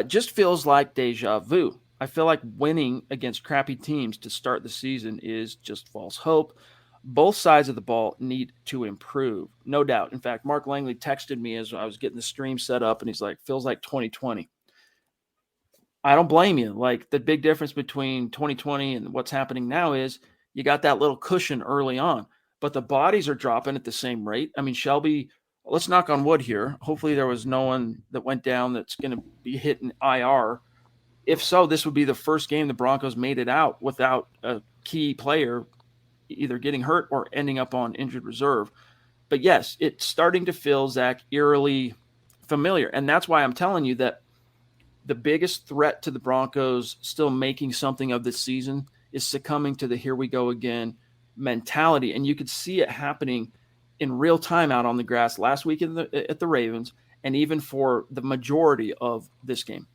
Just feels like deja vu. I feel like winning against crappy teams to start the season is just false hope. Both sides of the ball need to improve, no doubt. In fact, Mark Langley texted me as I was getting the stream set up, and he's like, feels like 2020. I don't blame you. Like, the big difference between 2020 and what's happening now is you got that little cushion early on, but the bodies are dropping at the same rate. I mean, Shelby, let's knock on wood here. Hopefully there was no one that went down that's going to be hitting IR. If so, this would be the first game the Broncos made it out without a key player either getting hurt or ending up on injured reserve. But yes, it's starting to feel, Zach, eerily familiar. And that's why I'm telling you that the biggest threat to the Broncos still making something of this season is succumbing to the here we go again mentality. And you could see it happening in real time out on the grass last week at the Ravens, and even for the majority of this game.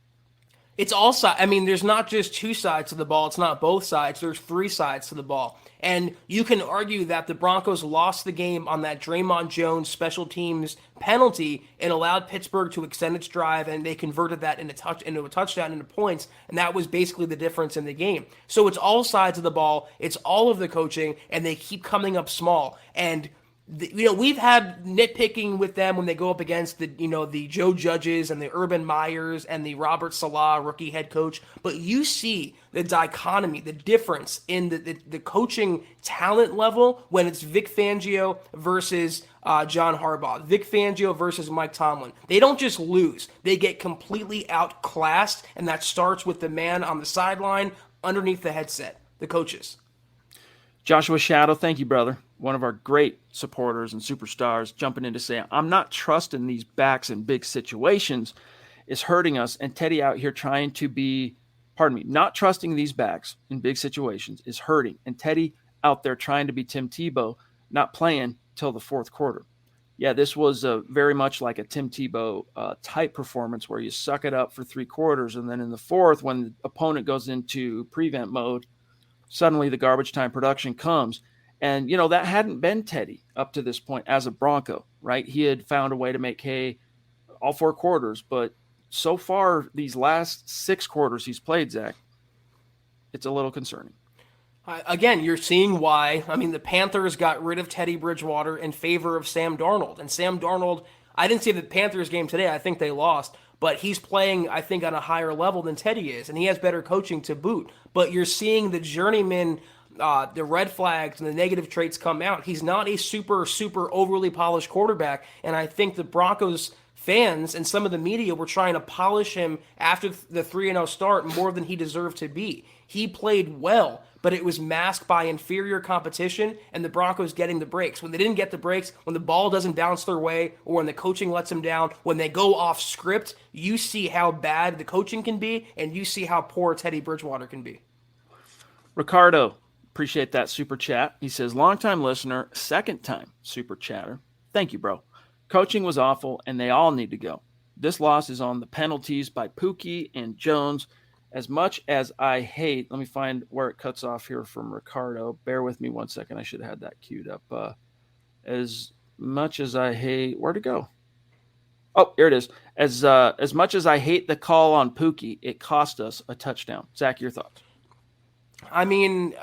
It's all sides. I mean, there's not just two sides to the ball. It's not both sides. There's three sides to the ball. And you can argue that the Broncos lost the game on that Draymond Jones special teams penalty and allowed Pittsburgh to extend its drive, and they converted that into a touchdown, into points, and that was basically the difference in the game. So it's all sides of the ball. It's all of the coaching, and they keep coming up small. And we've had nitpicking with them when they go up against the Joe Judges and the Urban Meyers and the Robert Saleh rookie head coach. But you see the dichotomy, the difference in the coaching talent level when it's Vic Fangio versus John Harbaugh, Vic Fangio versus Mike Tomlin. They don't just lose. They get completely outclassed, and that starts with the man on the sideline underneath the headset, the coaches. Joshua Shadow, thank you, brother. One of our great supporters and superstars jumping in to say, I'm not trusting these backs in big situations is hurting us. And Teddy out here trying to be, not trusting these backs in big situations is hurting. And Teddy out there trying to be Tim Tebow, not playing till the fourth quarter. Yeah, this was very much like a Tim Tebow type performance where you suck it up for 3 quarters. And then in the fourth, when the opponent goes into prevent mode, suddenly the garbage time production comes. And, that hadn't been Teddy up to this point as a Bronco, right? He had found a way to make hay all 4 quarters. But so far, these last 6 quarters he's played, Zach, it's a little concerning. Again, you're seeing why. I mean, the Panthers got rid of Teddy Bridgewater in favor of Sam Darnold. And Sam Darnold, I didn't see the Panthers game today. I think they lost. But he's playing, I think, on a higher level than Teddy is. And he has better coaching to boot. But you're seeing the journeyman, the red flags and the negative traits come out. He's not a super overly polished quarterback. And I think the Broncos fans and some of the media were trying to polish him after the 3-0 start more than he deserved to be. He played well, but it was masked by inferior competition and the Broncos getting the breaks. When they didn't get the breaks, when the ball doesn't bounce their way, or when the coaching lets them down, when they go off script, you see how bad the coaching can be, and you see how poor Teddy Bridgewater can be. Ricardo, appreciate that super chat. He says, longtime listener, second time super chatter. Thank you, bro. Coaching was awful, and they all need to go. This loss is on the penalties by Pookie and Jones. As much as I hate, let me find where it cuts off here from Ricardo. Bear with me 1 second. I should have had that queued up. As much as I hate, where'd it go? Oh, here it is. As much as I hate the call on Pookie, it cost us a touchdown. Zach, your thoughts? I mean,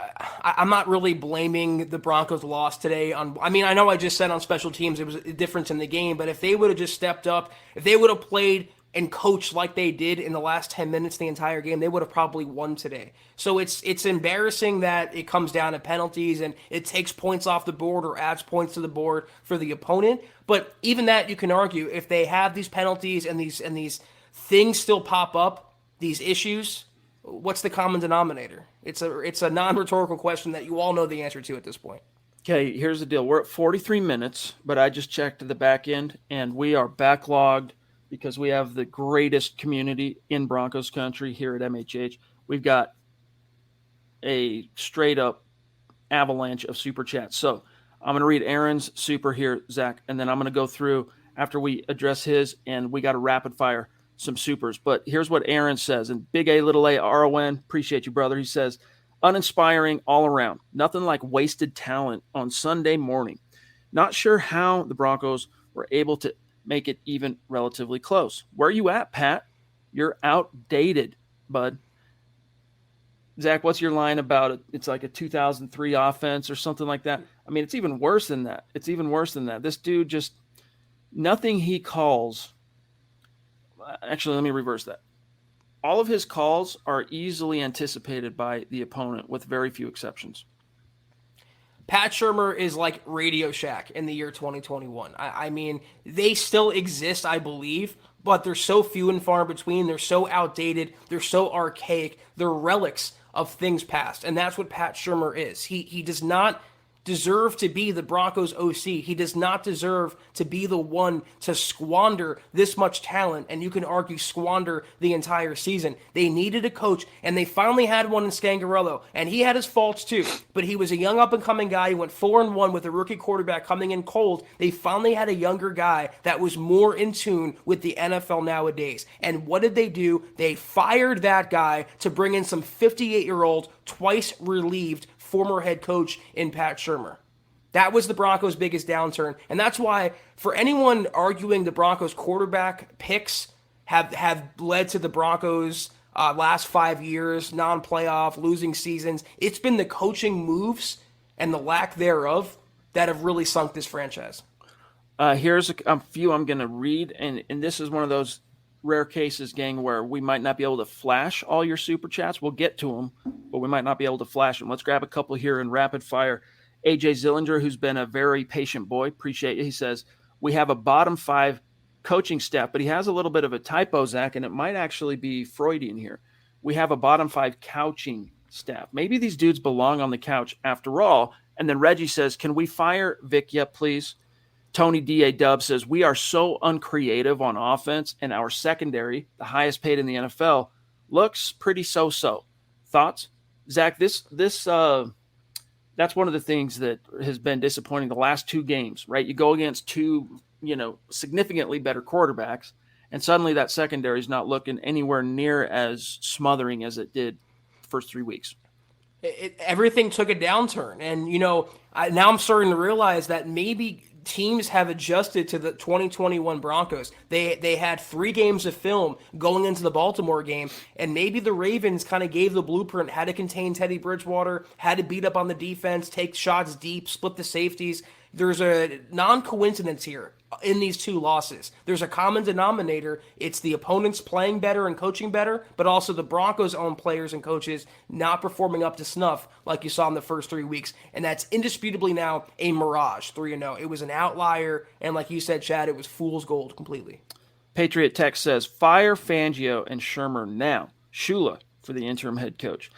I'm not really blaming the Broncos' loss today on. I mean, I know I just said on special teams it was a difference in the game, but if they would have just stepped up, if they would have played and coach like they did in the last 10 minutes the entire game, they would have probably won today. So it's embarrassing that it comes down to penalties and it takes points off the board or adds points to the board for the opponent. But even that, you can argue, if they have these penalties and these things still pop up, these issues, what's the common denominator? It's a non-rhetorical question that you all know the answer to at this point. Okay, here's the deal. We're at 43 minutes, but I just checked the back end, and we are backlogged because we have the greatest community in Broncos country here at MHH. We've got a straight-up avalanche of super chats. So I'm going to read Aaron's super here, Zach, and then I'm going to go through after we address his, and we got to rapid-fire some supers. But here's what Aaron says, and big A, little A, R-O-N, appreciate you, brother. He says, uninspiring all around. Nothing like wasted talent on Sunday morning. Not sure how the Broncos were able to make it even relatively close. Where are you at, Pat? You're outdated, bud. Zach, what's your line about it? It's like a 2003 offense or something like that. I mean, it's even worse than that. This dude just, nothing he calls. Actually, let me reverse that. All of his calls are easily anticipated by the opponent with very few exceptions. Pat Shurmur is like Radio Shack in the year 2021. I mean, they still exist, I believe, but they're so few and far between. They're so outdated. They're so archaic. They're relics of things past, and that's what Pat Shurmur is. He does not deserve to be the Broncos OC. He does not deserve to be the one to squander this much talent, and you can argue squander the entire season. They needed a coach, and they finally had one in Scangarello, and he had his faults too, but he was a young up-and-coming guy. He went 4-1 with a rookie quarterback coming in cold. They finally had a younger guy that was more in tune with the NFL nowadays. And what did they do? They fired that guy to bring in some 58-year-old, twice relieved former head coach in Pat Shurmur. That was the Broncos' biggest downturn, and that's why for anyone arguing the Broncos' quarterback picks have led to the Broncos' last 5 years, non-playoff, losing seasons, it's been the coaching moves and the lack thereof that have really sunk this franchise. Here's a few I'm going to read, and this is one of those rare cases, gang, where we might not be able to flash all your super chats. We'll get to them, but we might not be able to flash them. Let's grab a couple here in rapid fire. AJ Zillinger, who's been a very patient boy, appreciate it. He says, we have a bottom 5 coaching staff, but he has a little bit of a typo, Zach, and it might actually be Freudian here. We have a bottom 5 couching staff. Maybe these dudes belong on the couch after all. And then Reggie says, can we fire Vic yet, please? Tony D.A. says, we are so uncreative on offense, and our secondary, the highest paid in the NFL, looks pretty so-so. Thoughts? Zach, that's one of the things that has been disappointing the last 2 games, right? You go against 2, significantly better quarterbacks, and suddenly that secondary is not looking anywhere near as smothering as it did the first 3 weeks. Everything took a downturn, and, now I'm starting to realize that maybe teams have adjusted to the 2021 Broncos. They had 3 games of film going into the Baltimore game, and maybe the Ravens kind of gave the blueprint how to contain Teddy Bridgewater, how to beat up on the defense, take shots deep, split the safeties. There's a non-coincidence here in these 2 losses. There's a common denominator. It's the opponents playing better and coaching better, but also the Broncos' own players and coaches not performing up to snuff like you saw in the first 3 weeks. And that's indisputably now a mirage, 3-0. It was an outlier, and like you said, Chad, it was fool's gold completely. Patriot Tech says, fire Fangio and Shurmur now. Shula for the interim head coach.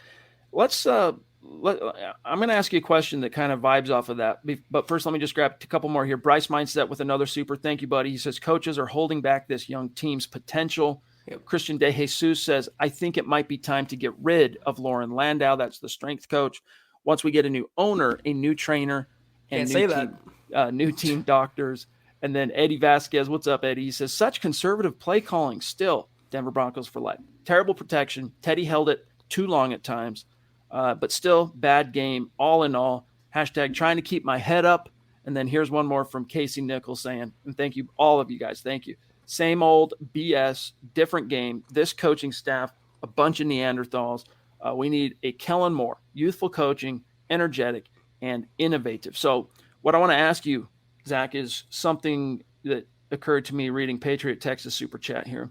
I'm going to ask you a question that kind of vibes off of that. But first, let me just grab a couple more here. Bryce Mindset with another super. Thank you, buddy. He says, coaches are holding back this young team's potential. Yep. Christian De Jesus says, I think it might be time to get rid of Lauren Landau. That's the strength coach. Once we get a new owner, a new trainer, and new team doctors. And then Eddie Vasquez, what's up, Eddie? He says, such conservative play calling still. Denver Broncos for life. Terrible protection. Teddy held it too long at times. But still, bad game, all in all. Hashtag trying to keep my head up. And then here's one more from Casey Nichols saying, and thank you, all of you guys, thank you. Same old BS, different game. This coaching staff, a bunch of Neanderthals. We need a Kellen Moore, youthful coaching, energetic, and innovative. So what I want to ask you, Zach, is something that occurred to me reading Patriot Texas Super Chat here.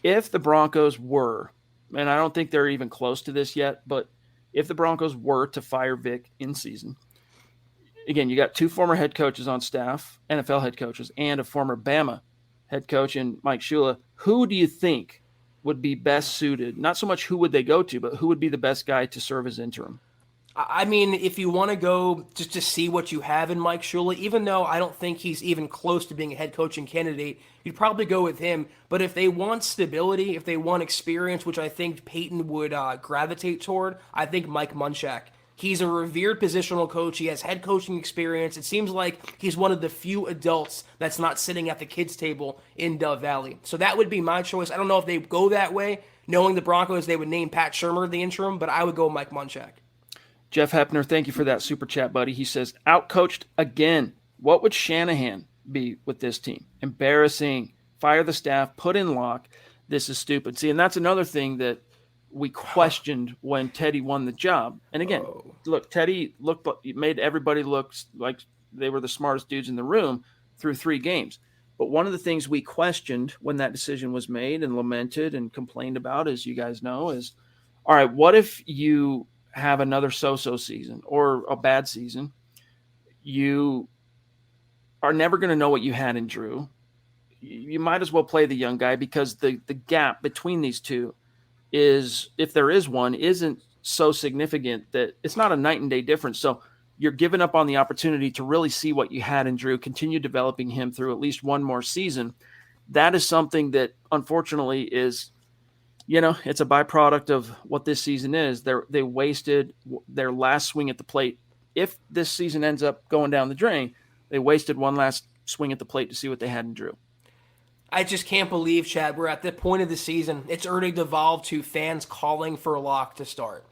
if the Broncos were, and I don't think they're even close to this yet, but if the Broncos were to fire Vic in season, again, you got 2 former head coaches on staff, NFL head coaches, and a former Bama head coach in Mike Shula. Who do you think would be best suited? Not so much who would they go to, but who would be the best guy to serve as interim? I mean, if you want to go just to see what you have in Mike Shula, even though I don't think he's even close to being a head coaching candidate, you'd probably go with him. But if they want stability, if they want experience, which I think Peyton would gravitate toward, I think Mike Munchak. He's a revered positional coach. He has head coaching experience. It seems like he's one of the few adults that's not sitting at the kids' table in Dove Valley. So that would be my choice. I don't know if they go that way. Knowing the Broncos, they would name Pat Shurmur the interim, but I would go Mike Munchak. Jeff Hepner, thank you for that super chat, buddy. He says, outcoached again. What would Shanahan be with this team? Embarrassing. Fire the staff. Put in Locke. This is stupid. See, and that's another thing that we questioned when Teddy won the job. And again, look, Teddy made everybody look like they were the smartest dudes in the room through 3 games. But one of the things we questioned when that decision was made and lamented and complained about, as you guys know, is, all right, what if you have another so-so season or a bad season? You are never going to know what you had in Drew. You might as well play the young guy, because the gap between these two is, if there is one, isn't so significant that it's not a night and day difference. So you're giving up on the opportunity to really see what you had in Drew, continue developing him through at least one more season. That is something that unfortunately is, it's a byproduct of what this season is. They wasted their last swing at the plate. If this season ends up going down the drain, they wasted one last swing at the plate to see what they had in Drew. I just can't believe, Chad, we're at the point of the season. It's already devolved to fans calling for Locke to start.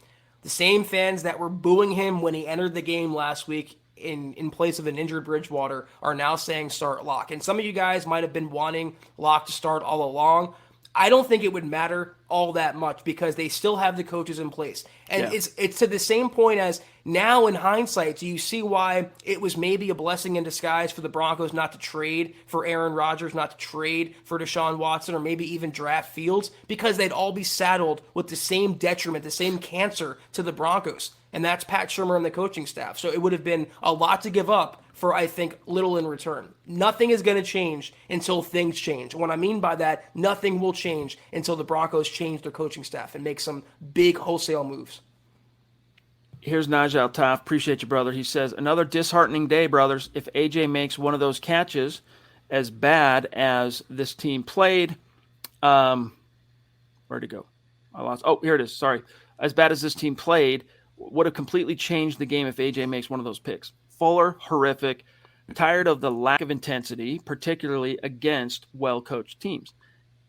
The same fans that were booing him when he entered the game last week in place of an injured Bridgewater are now saying start Locke. And some of you guys might have been wanting Locke to start all along. I don't think it would matter all that much, because they still have the coaches in place. And it's to the same point as now, in hindsight, do you see why it was maybe a blessing in disguise for the Broncos not to trade for Aaron Rodgers, not to trade for Deshaun Watson, or maybe even draft Fields? Because they'd all be saddled with the same detriment, the same cancer to the Broncos. And that's Pat Shurmur and the coaching staff. So it would have been a lot to give up for, I think, little in return. Nothing is going to change until things change. What I mean by that, nothing will change until the Broncos change their coaching staff and make some big wholesale moves. Here's Najee Altaf. Appreciate you, brother. He says, another disheartening day, brothers. If AJ makes one of those catches as bad as this team played, where'd it go? I lost. Oh, here it is. Sorry. As bad as this team played, would have completely changed the game if AJ makes one of those picks. Fuller, horrific, tired of the lack of intensity, particularly against well-coached teams.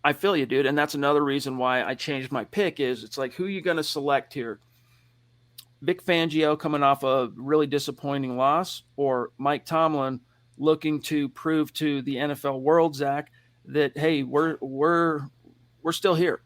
I feel you, dude, and that's another reason why I changed my pick. Is it's like, who are you going to select here? Vic Fangio coming off a really disappointing loss, or Mike Tomlin looking to prove to the NFL world, Zach, that, hey, we're still here.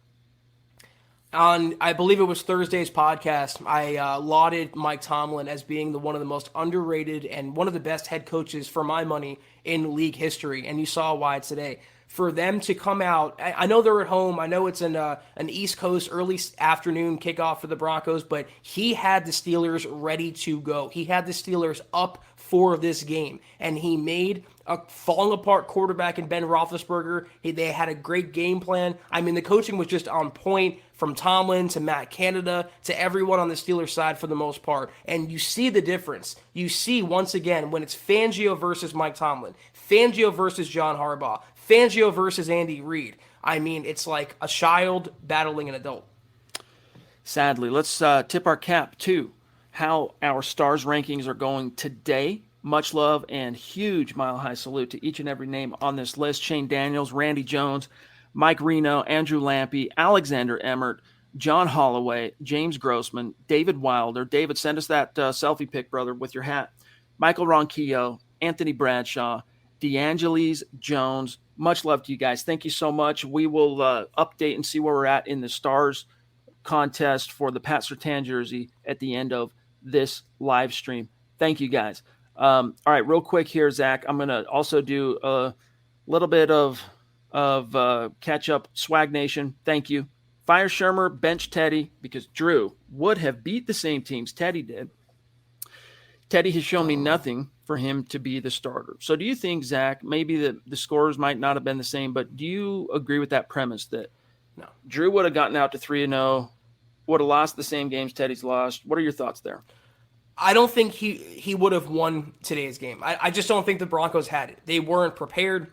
On, I believe it was Thursday's podcast, I lauded Mike Tomlin as being one of the most underrated and one of the best head coaches, for my money, in league history. And you saw why today. For them to come out, I know they're at home. I know it's an East Coast early afternoon kickoff for the Broncos, but he had the Steelers ready to go. He had the Steelers up for this game, and he made a falling apart quarterback in Ben Roethlisberger. They had a great game plan. I mean, the coaching was just on point, from Tomlin to Matt Canada to everyone on the Steelers side for the most part. And you see the difference. You see, once again, when it's Fangio versus Mike Tomlin, Fangio versus John Harbaugh, Fangio versus Andy Reid. I mean, it's like a child battling an adult. Sadly, let's tip our cap to how our stars rankings are going today. Much love and huge mile-high salute to each and every name on this list. Shane Daniels, Randy Jones, Mike Reno, Andrew Lampy, Alexander Emmert, John Holloway, James Grossman, David Wilder. David, send us that selfie pic, brother, with your hat. Michael Ronquillo, Anthony Bradshaw, DeAngelis Jones. Much love to you guys. Thank you so much. We will update and see where we're at in the Stars contest for the Pat Surtain jersey at the end of this live stream. Thank you, guys. All right, real quick here, Zach. I'm going to also do a little bit of of Catch Up Swag Nation. Thank you. Fire Shermer, bench Teddy, because Drew would have beat the same teams Teddy did. Teddy has shown me nothing for him to be the starter. So do you think, Zach, maybe the scores might not have been the same, but do you agree with that premise that No. Drew would have gotten out to 3-0, would have lost the same games Teddy's lost? What are your thoughts there? I don't think he would have won today's game. I just don't think the Broncos had it. They weren't prepared.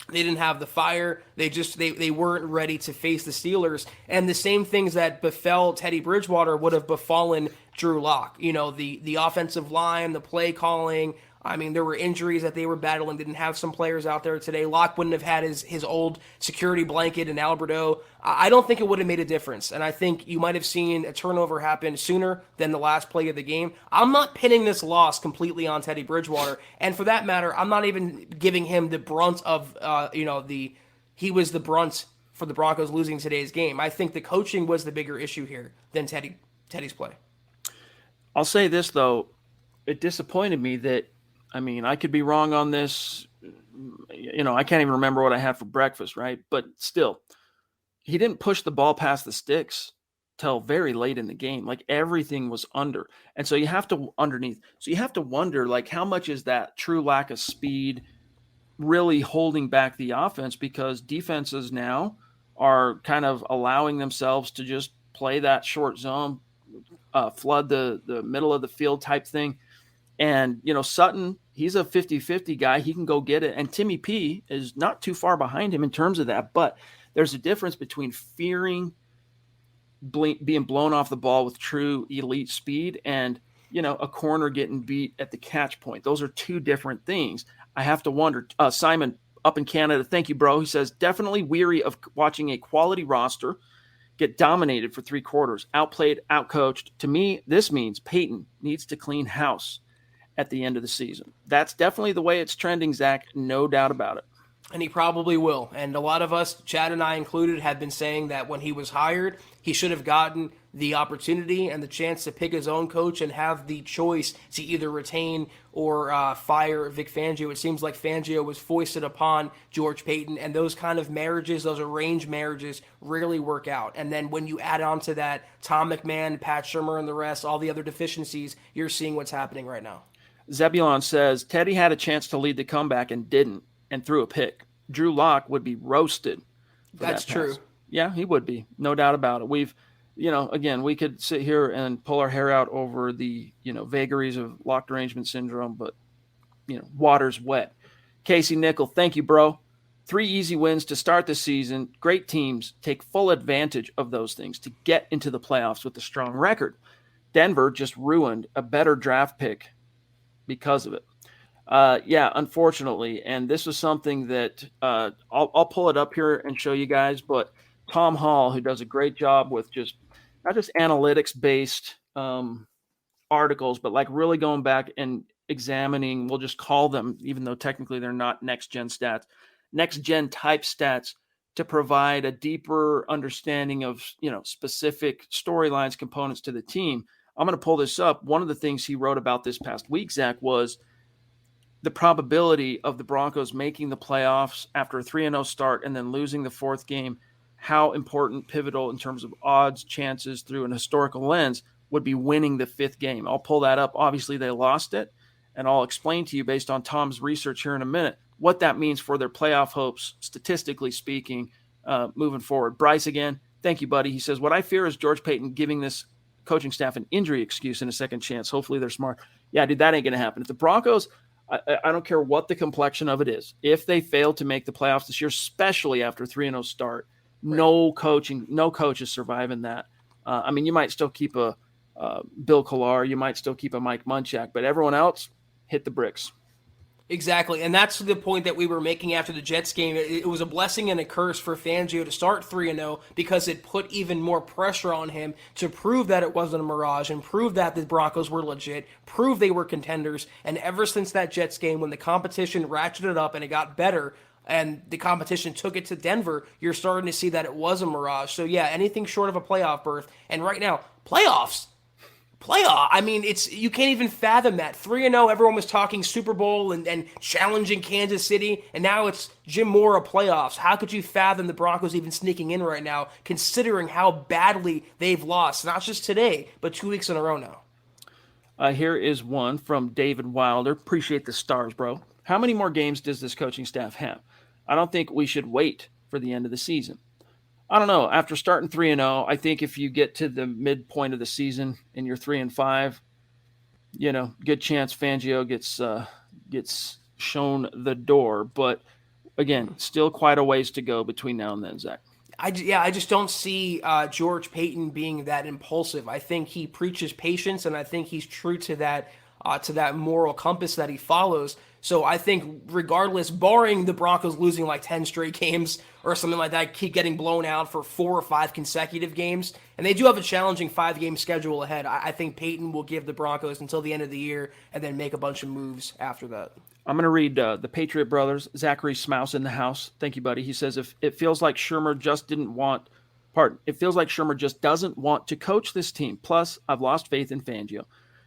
They didn't have the fire. They weren't ready to face the Steelers. And the same things that befell Teddy Bridgewater would have befallen Drew Lock. You know, the offensive line, the play calling. I mean, there were injuries that they were battling. Didn't have some players out there today. Locke wouldn't have had his old security blanket in Alberto. I don't think it would have made a difference. And I think you might have seen a turnover happen sooner than the last play of the game. I'm not pinning this loss completely on Teddy Bridgewater. And for that matter, I'm not even giving him the brunt of, he was the brunt for the Broncos losing today's game. I think the coaching was the bigger issue here than Teddy's play. I'll say this, though. It disappointed me that, I mean, I could be wrong on this. You know, I can't even remember what I had for breakfast, right? But still, he didn't push the ball past the sticks till very late in the game. Like, everything was under. And so you have to wonder, like, how much is that true lack of speed really holding back the offense? Because defenses now are kind of allowing themselves to just play that short zone, flood the middle of the field type thing. And, you know, Sutton, he's a 50-50 guy. He can go get it. And Timmy P is not too far behind him in terms of that. But there's a difference between fearing being blown off the ball with true elite speed and, you know, a corner getting beat at the catch point. Those are two different things. I have to wonder. Simon up in Canada, thank you, bro. He says, definitely weary of watching a quality roster get dominated for 3 quarters, outplayed, outcoached. To me, this means Peyton needs to clean house at the end of the season. That's definitely the way it's trending, Zach. No doubt about it. And he probably will. And a lot of us, Chad and I included, have been saying that when he was hired, he should have gotten the opportunity and the chance to pick his own coach and have the choice to either retain or fire Vic Fangio. It seems like Fangio was foisted upon George Payton, and those kind of marriages, those arranged marriages, rarely work out. And then when you add on to that Tom McMahon, Pat Shurmur, and the rest, all the other deficiencies, you're seeing what's happening right now. Zebulon says, Teddy had a chance to lead the comeback and didn't, and threw a pick. Drew Lock would be roasted. That's true. Yeah, he would be. No doubt about it. We've, you know, again, we could sit here and pull our hair out over the, you know, vagaries of locked arrangement syndrome, but, you know, water's wet. Casey Nickel, thank you, bro. 3 easy wins to start the season. Great teams take full advantage of those things to get into the playoffs with a strong record. Denver just ruined a better draft pick because of it. Yeah, unfortunately. And this was something that I'll pull it up here and show you guys. But Tom Hall, who does a great job with just not just analytics-based articles, but like really going back and examining, we'll just call them, even though technically they're not next-gen stats, next-gen type stats to provide a deeper understanding of, you know, specific storylines, components to the team. I'm going to pull this up. One of the things he wrote about this past week, Zach, was the probability of the Broncos making the playoffs after a 3-0 start and then losing the 4th game, how important, pivotal in terms of odds, chances through an historical lens would be winning the 5th game. I'll pull that up. Obviously, they lost it, and I'll explain to you based on Tom's research here in a minute what that means for their playoff hopes, statistically speaking, moving forward. Bryce again, thank you, buddy. He says, what I fear is George Payton giving this coaching staff an injury excuse and a second chance. Hopefully they're smart. Yeah, dude, that ain't going to happen. If the Broncos – I don't care what the complexion of it is. If they fail to make the playoffs this year, especially after a 3-0 start, no coach is surviving that. I mean, you might still keep a Bill Collar, you might still keep a Mike Munchak, but everyone else hit the bricks. Exactly, and that's the point that we were making after the Jets game. It was a blessing and a curse for Fangio to start 3-0 because it put even more pressure on him to prove that it wasn't a mirage and prove that the Broncos were legit, prove they were contenders. And ever since that Jets game, when the competition ratcheted up and it got better and the competition took it to Denver, you're starting to see that it was a mirage. So yeah, anything short of a playoff berth. And right now, playoffs. Playoff. I mean, you can't even fathom that. 3-0, everyone was talking Super Bowl and challenging Kansas City, and now it's Jim Mora playoffs. How could you fathom the Broncos even sneaking in right now, considering how badly they've lost, not just today, but 2 weeks in a row now? Here is one from David Wilder. Appreciate the stars, bro. How many more games does this coaching staff have? I don't think we should wait for the end of the season. I don't know. After starting 3-0, I think if you get to the midpoint of the season and you're 3-5, good chance Fangio gets shown the door. But again, still quite a ways to go between now and then, Zach. I just don't see George Payton being that impulsive. I think he preaches patience, and I think he's true to that moral compass that he follows. So I think regardless, barring the Broncos losing like 10 straight games or something like that, keep getting blown out for 4 or 5 consecutive games, and they do have a challenging 5-game schedule ahead, I think Payton will give the Broncos until the end of the year and then make a bunch of moves after that. I'm going to read the Patriot Brothers, Zachary Smouse in the house. Thank you, buddy. He says, if it feels like Shermer just doesn't want to coach this team. Plus, I've lost faith in Fangio.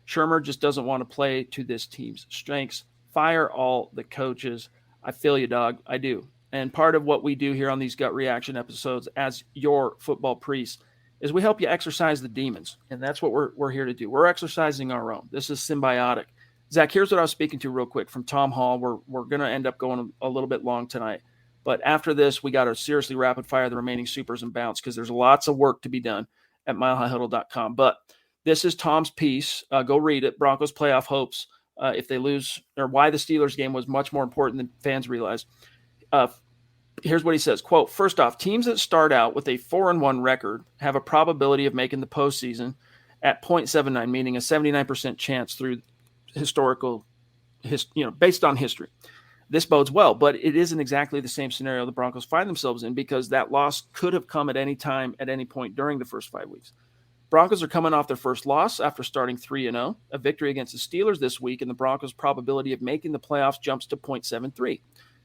Shermer just doesn't want to play to this team's strengths. Fire all the coaches. I feel you, dog. I do. And part of what we do here on these gut reaction episodes as your football priests is we help you exercise the demons. And that's what we're here to do. We're exercising our own. This is symbiotic. Zach, here's what I was speaking to real quick from Tom Hall. We're going to end up going a little bit long tonight. But after this, we got to seriously rapid fire the remaining supers and bounce because there's lots of work to be done at milehighhuddle.com. But this is Tom's piece. Go read it. Broncos playoff hopes. If they lose, or why the Steelers game was much more important than fans realize. Here's what he says, quote, first off, teams that start out with a 4-1 record have a probability of making the postseason at 0.79, meaning a 79% chance through based on history. This bodes well, but it isn't exactly the same scenario the Broncos find themselves in because that loss could have come at any time, at any point during the first 5 weeks. Broncos are coming off their first loss after starting 3-0, a victory against the Steelers this week, and the Broncos' probability of making the playoffs jumps to 0.73.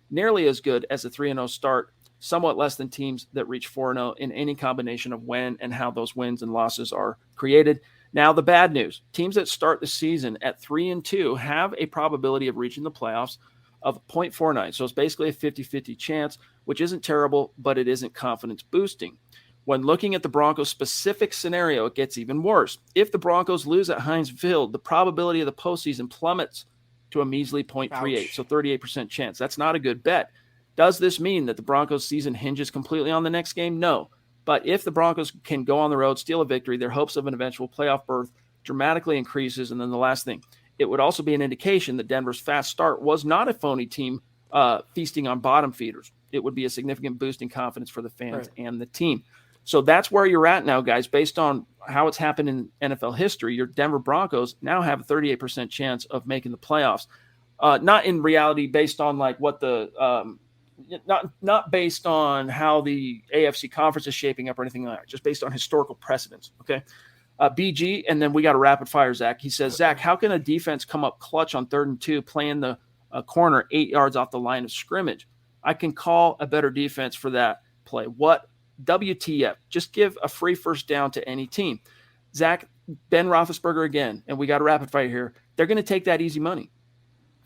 Nearly as good as a 3-0 start, somewhat less than teams that reach 4-0 in any combination of when and how those wins and losses are created. Now, the bad news, teams that start the season at 3-2 have a probability of reaching the playoffs of 0.49. So it's basically a 50-50 chance, which isn't terrible, but it isn't confidence boosting. When looking at the Broncos' specific scenario, it gets even worse. If the Broncos lose at Heinz Field, the probability of the postseason plummets to a measly 0.38, so 38% chance. That's not a good bet. Does this mean that the Broncos' season hinges completely on the next game? No. But if the Broncos can go on the road, steal a victory, their hopes of an eventual playoff berth dramatically increases. And then the last thing, it would also be an indication that Denver's fast start was not a phony team feasting on bottom feeders. It would be a significant boost in confidence for the fans and the team. So that's where you're at now, guys. Based on how it's happened in NFL history, your Denver Broncos now have a 38% chance of making the playoffs. Not in reality based on like what the not based on how the AFC conference is shaping up or anything like that, just based on historical precedents. Okay. BG, and then we got a rapid fire, Zach. He says, Zach, how can a defense come up clutch on 3rd and 2 playing the corner 8 yards off the line of scrimmage? I can call a better defense for that play. What? WTF. Just give a free first down to any team. Zach, Ben Roethlisberger again, and we got a rapid fire here. They're going to take that easy money.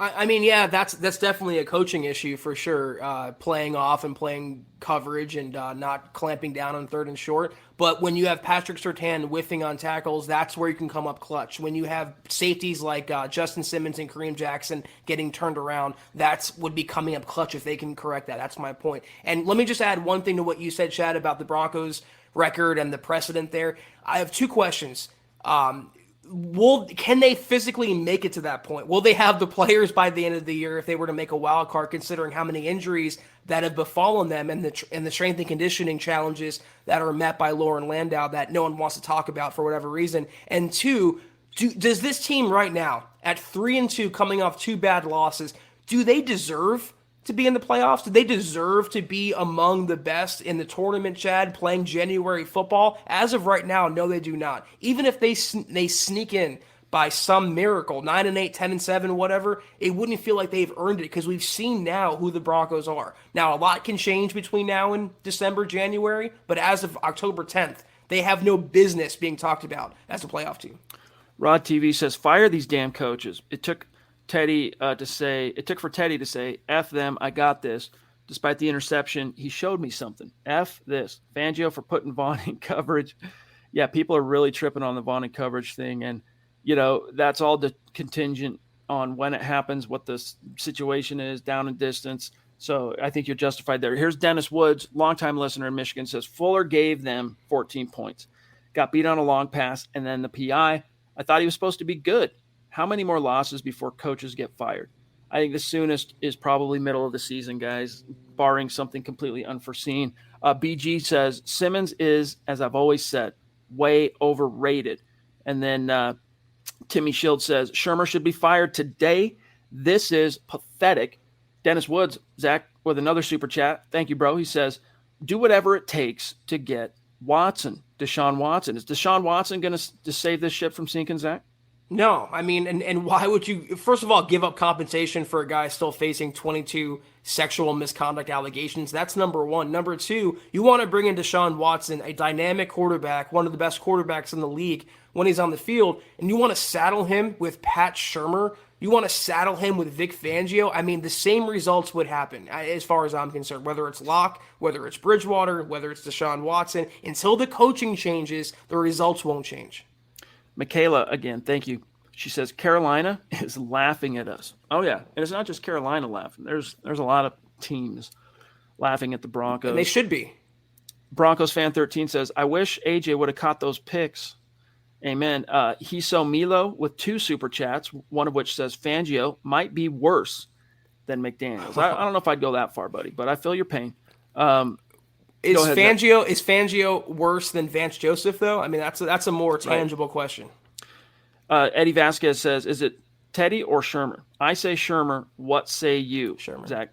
I mean, yeah, that's definitely a coaching issue for sure, playing off and playing coverage and not clamping down on 3rd and short. But when you have Patrick Surtain whiffing on tackles, that's where you can come up clutch. When you have safeties like Justin Simmons and Kareem Jackson getting turned around, that would be coming up clutch if they can correct that. That's my point. And let me just add one thing to what you said, Chad, about the Broncos record and the precedent there. I have 2 questions. Can they physically make it to that point? Will they have the players by the end of the year if they were to make a wild card, considering how many injuries that have befallen them and the strength and conditioning challenges that are met by Lauren Landau that no one wants to talk about for whatever reason? And 2, does this team right now at 3-2 coming off 2 bad losses, do they deserve to be in the playoffs? Do they deserve to be among the best in the tournament, Chad, playing January football? As of right now, no, they do not. Even if they sneak in by some miracle, 9-8, 10-7, whatever, it wouldn't feel like they've earned it because we've seen now who the Broncos are. Now, a lot can change between now and December, January, but as of October 10th, they have no business being talked about as a playoff team. Rod TV says, fire these damn coaches. It took for Teddy to say, F them, I got this. Despite the interception, he showed me something. F this. Fangio for putting Vaughn in coverage. Yeah, people are really tripping on the Vaughn in coverage thing. And, that's all contingent on when it happens, what the situation is, down in distance. So I think you're justified there. Here's Dennis Woods, longtime listener in Michigan, says, Fuller gave them 14 points. Got beat on a long pass, and then the PI. I thought he was supposed to be good. How many more losses before coaches get fired? I think the soonest is probably middle of the season, guys, barring something completely unforeseen. BG says, Simmons is, as I've always said, way overrated. And then Timmy Shield says, Shermer should be fired today. This is pathetic. Dennis Woods, Zach, with another super chat. Thank you, bro. He says, do whatever it takes to get Watson, Deshaun Watson. Is Deshaun Watson going to save this ship from sinking, Zach? No, I mean, and why would you, first of all, give up compensation for a guy still facing 22 sexual misconduct allegations? That's number one. Number two, you want to bring in Deshaun Watson, a dynamic quarterback, one of the best quarterbacks in the league when he's on the field, and you want to saddle him with Pat Shurmur. You want to saddle him with Vic Fangio. I mean, the same results would happen as far as I'm concerned, whether it's Locke, whether it's Bridgewater, whether it's Deshaun Watson. Until the coaching changes, the results won't change. Michaela, again, thank you. She says, Carolina is laughing at us. Oh, yeah. And it's not just Carolina laughing. There's a lot of teams laughing at the Broncos. And they should be. Broncos fan 13 says, I wish AJ would have caught those picks. Amen. Hiso Milo with 2 super chats, one of which says Fangio might be worse than McDaniels. I don't know if I'd go that far, buddy, but I feel your pain. Is Fangio worse than Vance Joseph, though? I mean, that's a more tangible question. Eddie Vasquez says, is it Teddy or Shurmur? I say Shurmur. What say you, Shurmur. Zach?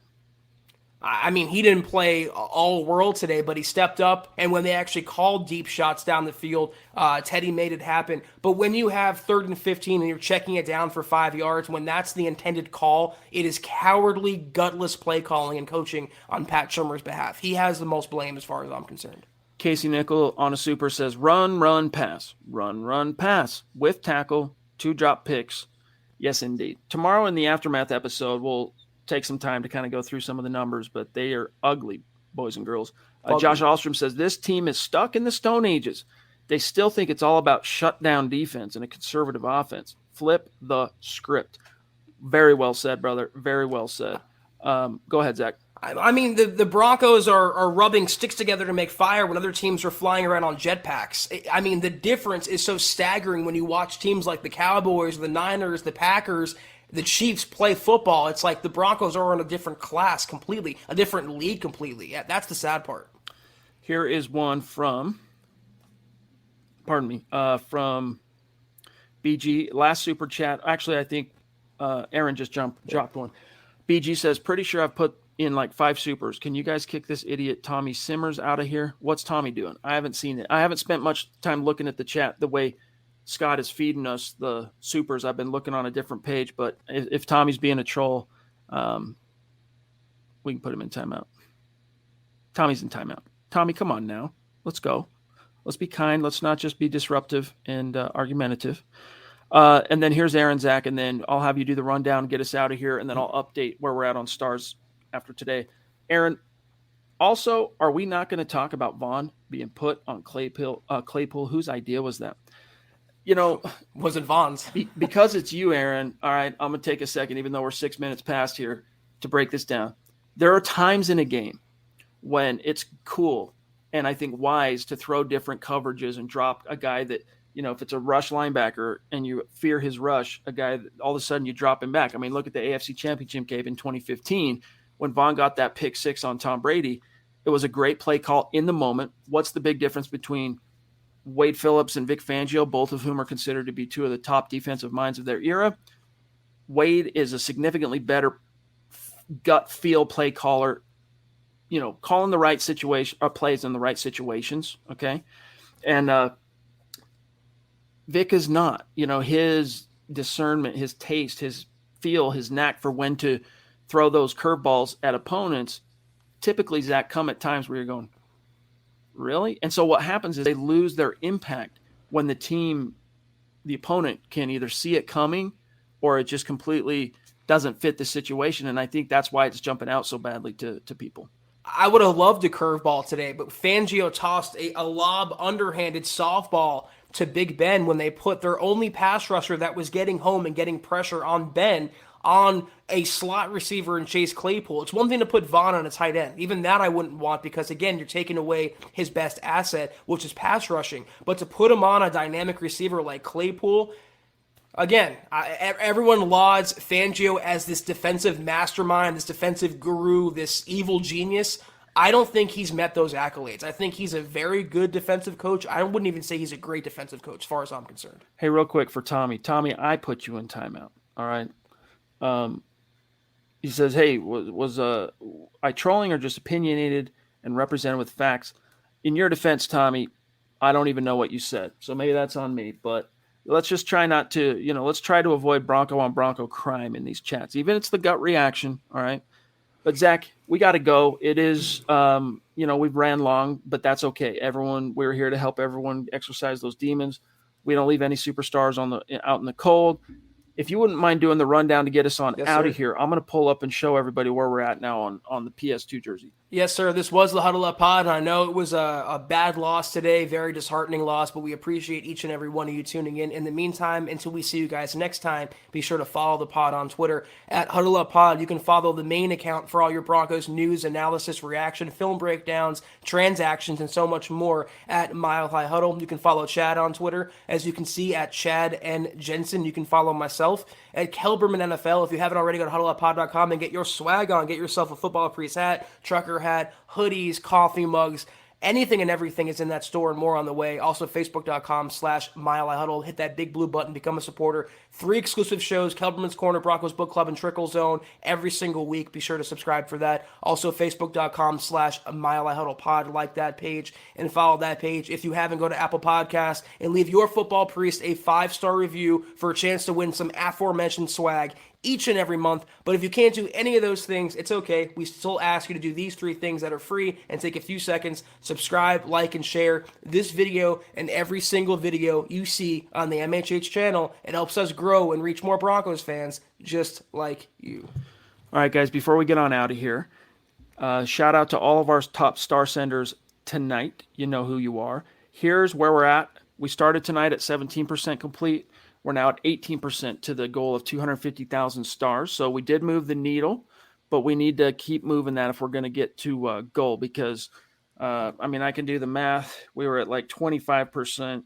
I mean, he didn't play all world today, but he stepped up. And when they actually called deep shots down the field, Teddy made it happen. But when you have 3rd and 15 and you're checking it down for 5 yards, when that's the intended call, it is cowardly, gutless play calling and coaching on Pat Shurmur's behalf. He has the most blame as far as I'm concerned. Casey Nickel on a super says, run, pass. Run, pass. With tackle, 2 drop picks. Yes, indeed. Tomorrow in the Aftermath episode, we'll take some time to kind of go through some of the numbers, but they are ugly, boys and girls. Josh Alstrom says, this team is stuck in the Stone Ages. They still think it's all about shutdown defense and a conservative offense. Flip the script. Very well said, brother. Very well said. Go ahead, Zach. I mean, the Broncos are rubbing sticks together to make fire when other teams are flying around on jetpacks. I mean, the difference is so staggering when you watch teams like the Cowboys, the Niners, the Packers, the Chiefs play football. It's like the Broncos are in a different class completely, a different league completely. Yeah, that's the sad part. Here is one from BG. Last super chat. Actually, I think Aaron just dropped one. BG says, pretty sure I've put in like 5 supers. Can you guys kick this idiot Tommy Simmers out of here? What's Tommy doing? I haven't seen it. I haven't spent much time looking at the chat the way Scott is feeding us the supers. I've been looking on a different page, but if Tommy's being a troll, we can put him in timeout. Tommy's in timeout. Tommy, come on now. Let's go. Let's be kind. Let's not just be disruptive and argumentative. And then here's Aaron, Zach, and then I'll have you do the rundown, get us out of here, and then I'll update where we're at on stars after today. Aaron, also, are we not going to talk about Vaughn being put on Claypool? Whose idea was that? Wasn't Vaughn's. Because it's you, Aaron. All right, I'm going to take a second, even though we're 6 minutes past here, to break this down. There are times in a game when it's cool and I think wise to throw different coverages and drop a guy that, if it's a rush linebacker and you fear his rush, a guy that all of a sudden you drop him back. I mean, look at the AFC Championship game in 2015 when Vaughn got that pick 6 on Tom Brady. It was a great play call in the moment. What's the big difference between Wade Phillips and Vic Fangio, both of whom are considered to be 2 of the top defensive minds of their era? Wade is a significantly better gut feel play caller, calling the right situation or plays in the right situations. Okay. And Vic is not, his discernment, his taste, his feel, his knack for when to throw those curveballs at opponents. Typically, Zach, come at times where you're going, really? And so what happens is they lose their impact when the team the opponent can either see it coming or it just completely doesn't fit the situation. And I think that's why it's jumping out so badly to people. I would have loved a curveball today, but Fangio tossed a lob underhanded softball to Big Ben when they put their only pass rusher that was getting home and getting pressure on Ben on a slot receiver in Chase Claypool. It's one thing to put Vaughn on a tight end. Even that I wouldn't want because, again, you're taking away his best asset, which is pass rushing. But to put him on a dynamic receiver like Claypool, again, everyone lauds Fangio as this defensive mastermind, this defensive guru, this evil genius. I don't think he's met those accolades. I think he's a very good defensive coach. I wouldn't even say he's a great defensive coach as far as I'm concerned. Hey, real quick for Tommy. Tommy, I put you in timeout, all right? He says, hey, was I trolling or just opinionated and represented with facts? In your defense, Tommy, I don't even know what you said. So maybe that's on me, but let's just try not to, let's try to avoid Bronco on Bronco crime in these chats. Even it's the gut reaction, all right? But Zach, we got to go. It is, we've ran long, but that's okay. We're here to help everyone exercise those demons. We don't leave any superstars out in the cold. If you wouldn't mind doing the rundown to get us on out of here, I'm going to pull up and show everybody where we're at now on the PS2 jersey. Yes, sir. This was the Huddle Up Pod. I know it was a bad loss today, very disheartening loss, but we appreciate each and every one of you tuning in. In the meantime, until we see you guys next time, be sure to follow the pod on Twitter at Huddle Up Pod. You can follow the main account for all your Broncos news, analysis, reaction, film breakdowns, transactions, and so much more at Mile High Huddle. You can follow Chad on Twitter, as you can see at Chad and Jensen. You can follow myself at Kelberman NFL. If you haven't already, go to huddleuppod.com and get your swag on. Get yourself a Football Priest hat, trucker hat, hoodies, coffee mugs, anything and everything is in that store and more on the way. Also, facebook.com/milehighhuddle. Hit that big blue button, become a supporter. 3 exclusive shows, Kelberman's Corner, Broncos Book Club, and Trickle Zone every single week. Be sure to subscribe for that. Also, facebook.com/milehighhuddlepod. Like that page and follow that page. If you haven't, go to Apple Podcasts and leave your Football Priest a 5-star review for a chance to win some aforementioned swag each and every month. But if you can't do any of those things, it's okay. We still ask you to do these 3 things that are free and take a few seconds. Subscribe, like, and share this video and every single video you see on the MHH channel. It helps us grow and reach more Broncos fans just like you. All right, guys, before we get on out of here, shout out to all of our top star senders tonight. You know who you are. Here's where we're at. We started tonight at 17% complete. We're now at 18% to the goal of 250,000 stars. So we did move the needle, but we need to keep moving that if we're going to get to goal because, I can do the math. We were at like 25%.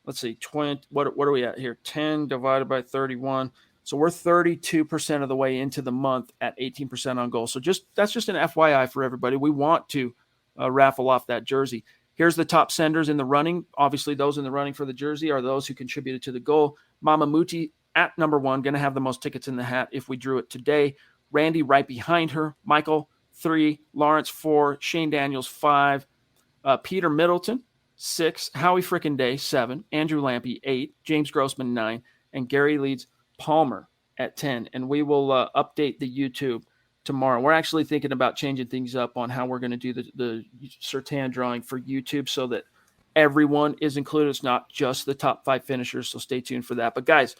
Let's see, 20. What are we at here? 10 divided by 31. So we're 32% of the way into the month at 18% on goal. So that's just an FYI for everybody. We want to raffle off that jersey. Here's the top senders in the running. Obviously, those in the running for the jersey are those who contributed to the goal. Mama Muti at number 1, going to have the most tickets in the hat if we drew it today. Randy right behind her. Michael, 3. Lawrence, 4. Shane Daniels, 5. Peter Middleton, 6. Howie Frickin' Day, 7. Andrew Lampy, 8. James Grossman, 9. And Gary Leeds Palmer at 10. And we will update the YouTube tomorrow. We're actually thinking about changing things up on how we're going to do the Sertan drawing for YouTube so that everyone is included. It's not just the top 5 finishers, so stay tuned for that. But guys,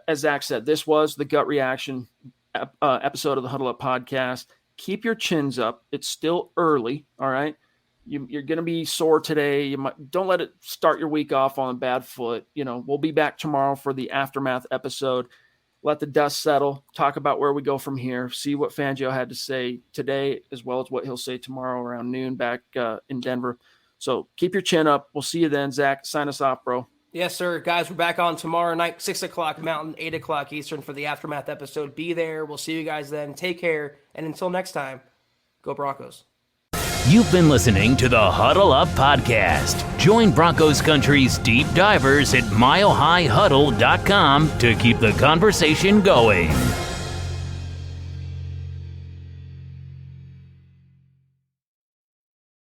as Zach said, this was the gut reaction episode of the Huddle Up Podcast. Keep your chins up. It's still early, all right? You're going to be sore today. Don't let it start your week off on a bad foot. We'll be back tomorrow for the aftermath episode. Let the dust settle, talk about where we go from here, see what Fangio had to say today, as well as what he'll say tomorrow around noon back in Denver. So keep your chin up. We'll see you then. Zach, sign us off, bro. Yes, sir. Guys, we're back on tomorrow night, 6 o'clock Mountain, 8 o'clock Eastern for the Aftermath episode. Be there. We'll see you guys then. Take care. And until next time, go Broncos. You've been listening to the Huddle Up Podcast. Join Broncos Country's deep divers at milehighhuddle.com to keep the conversation going.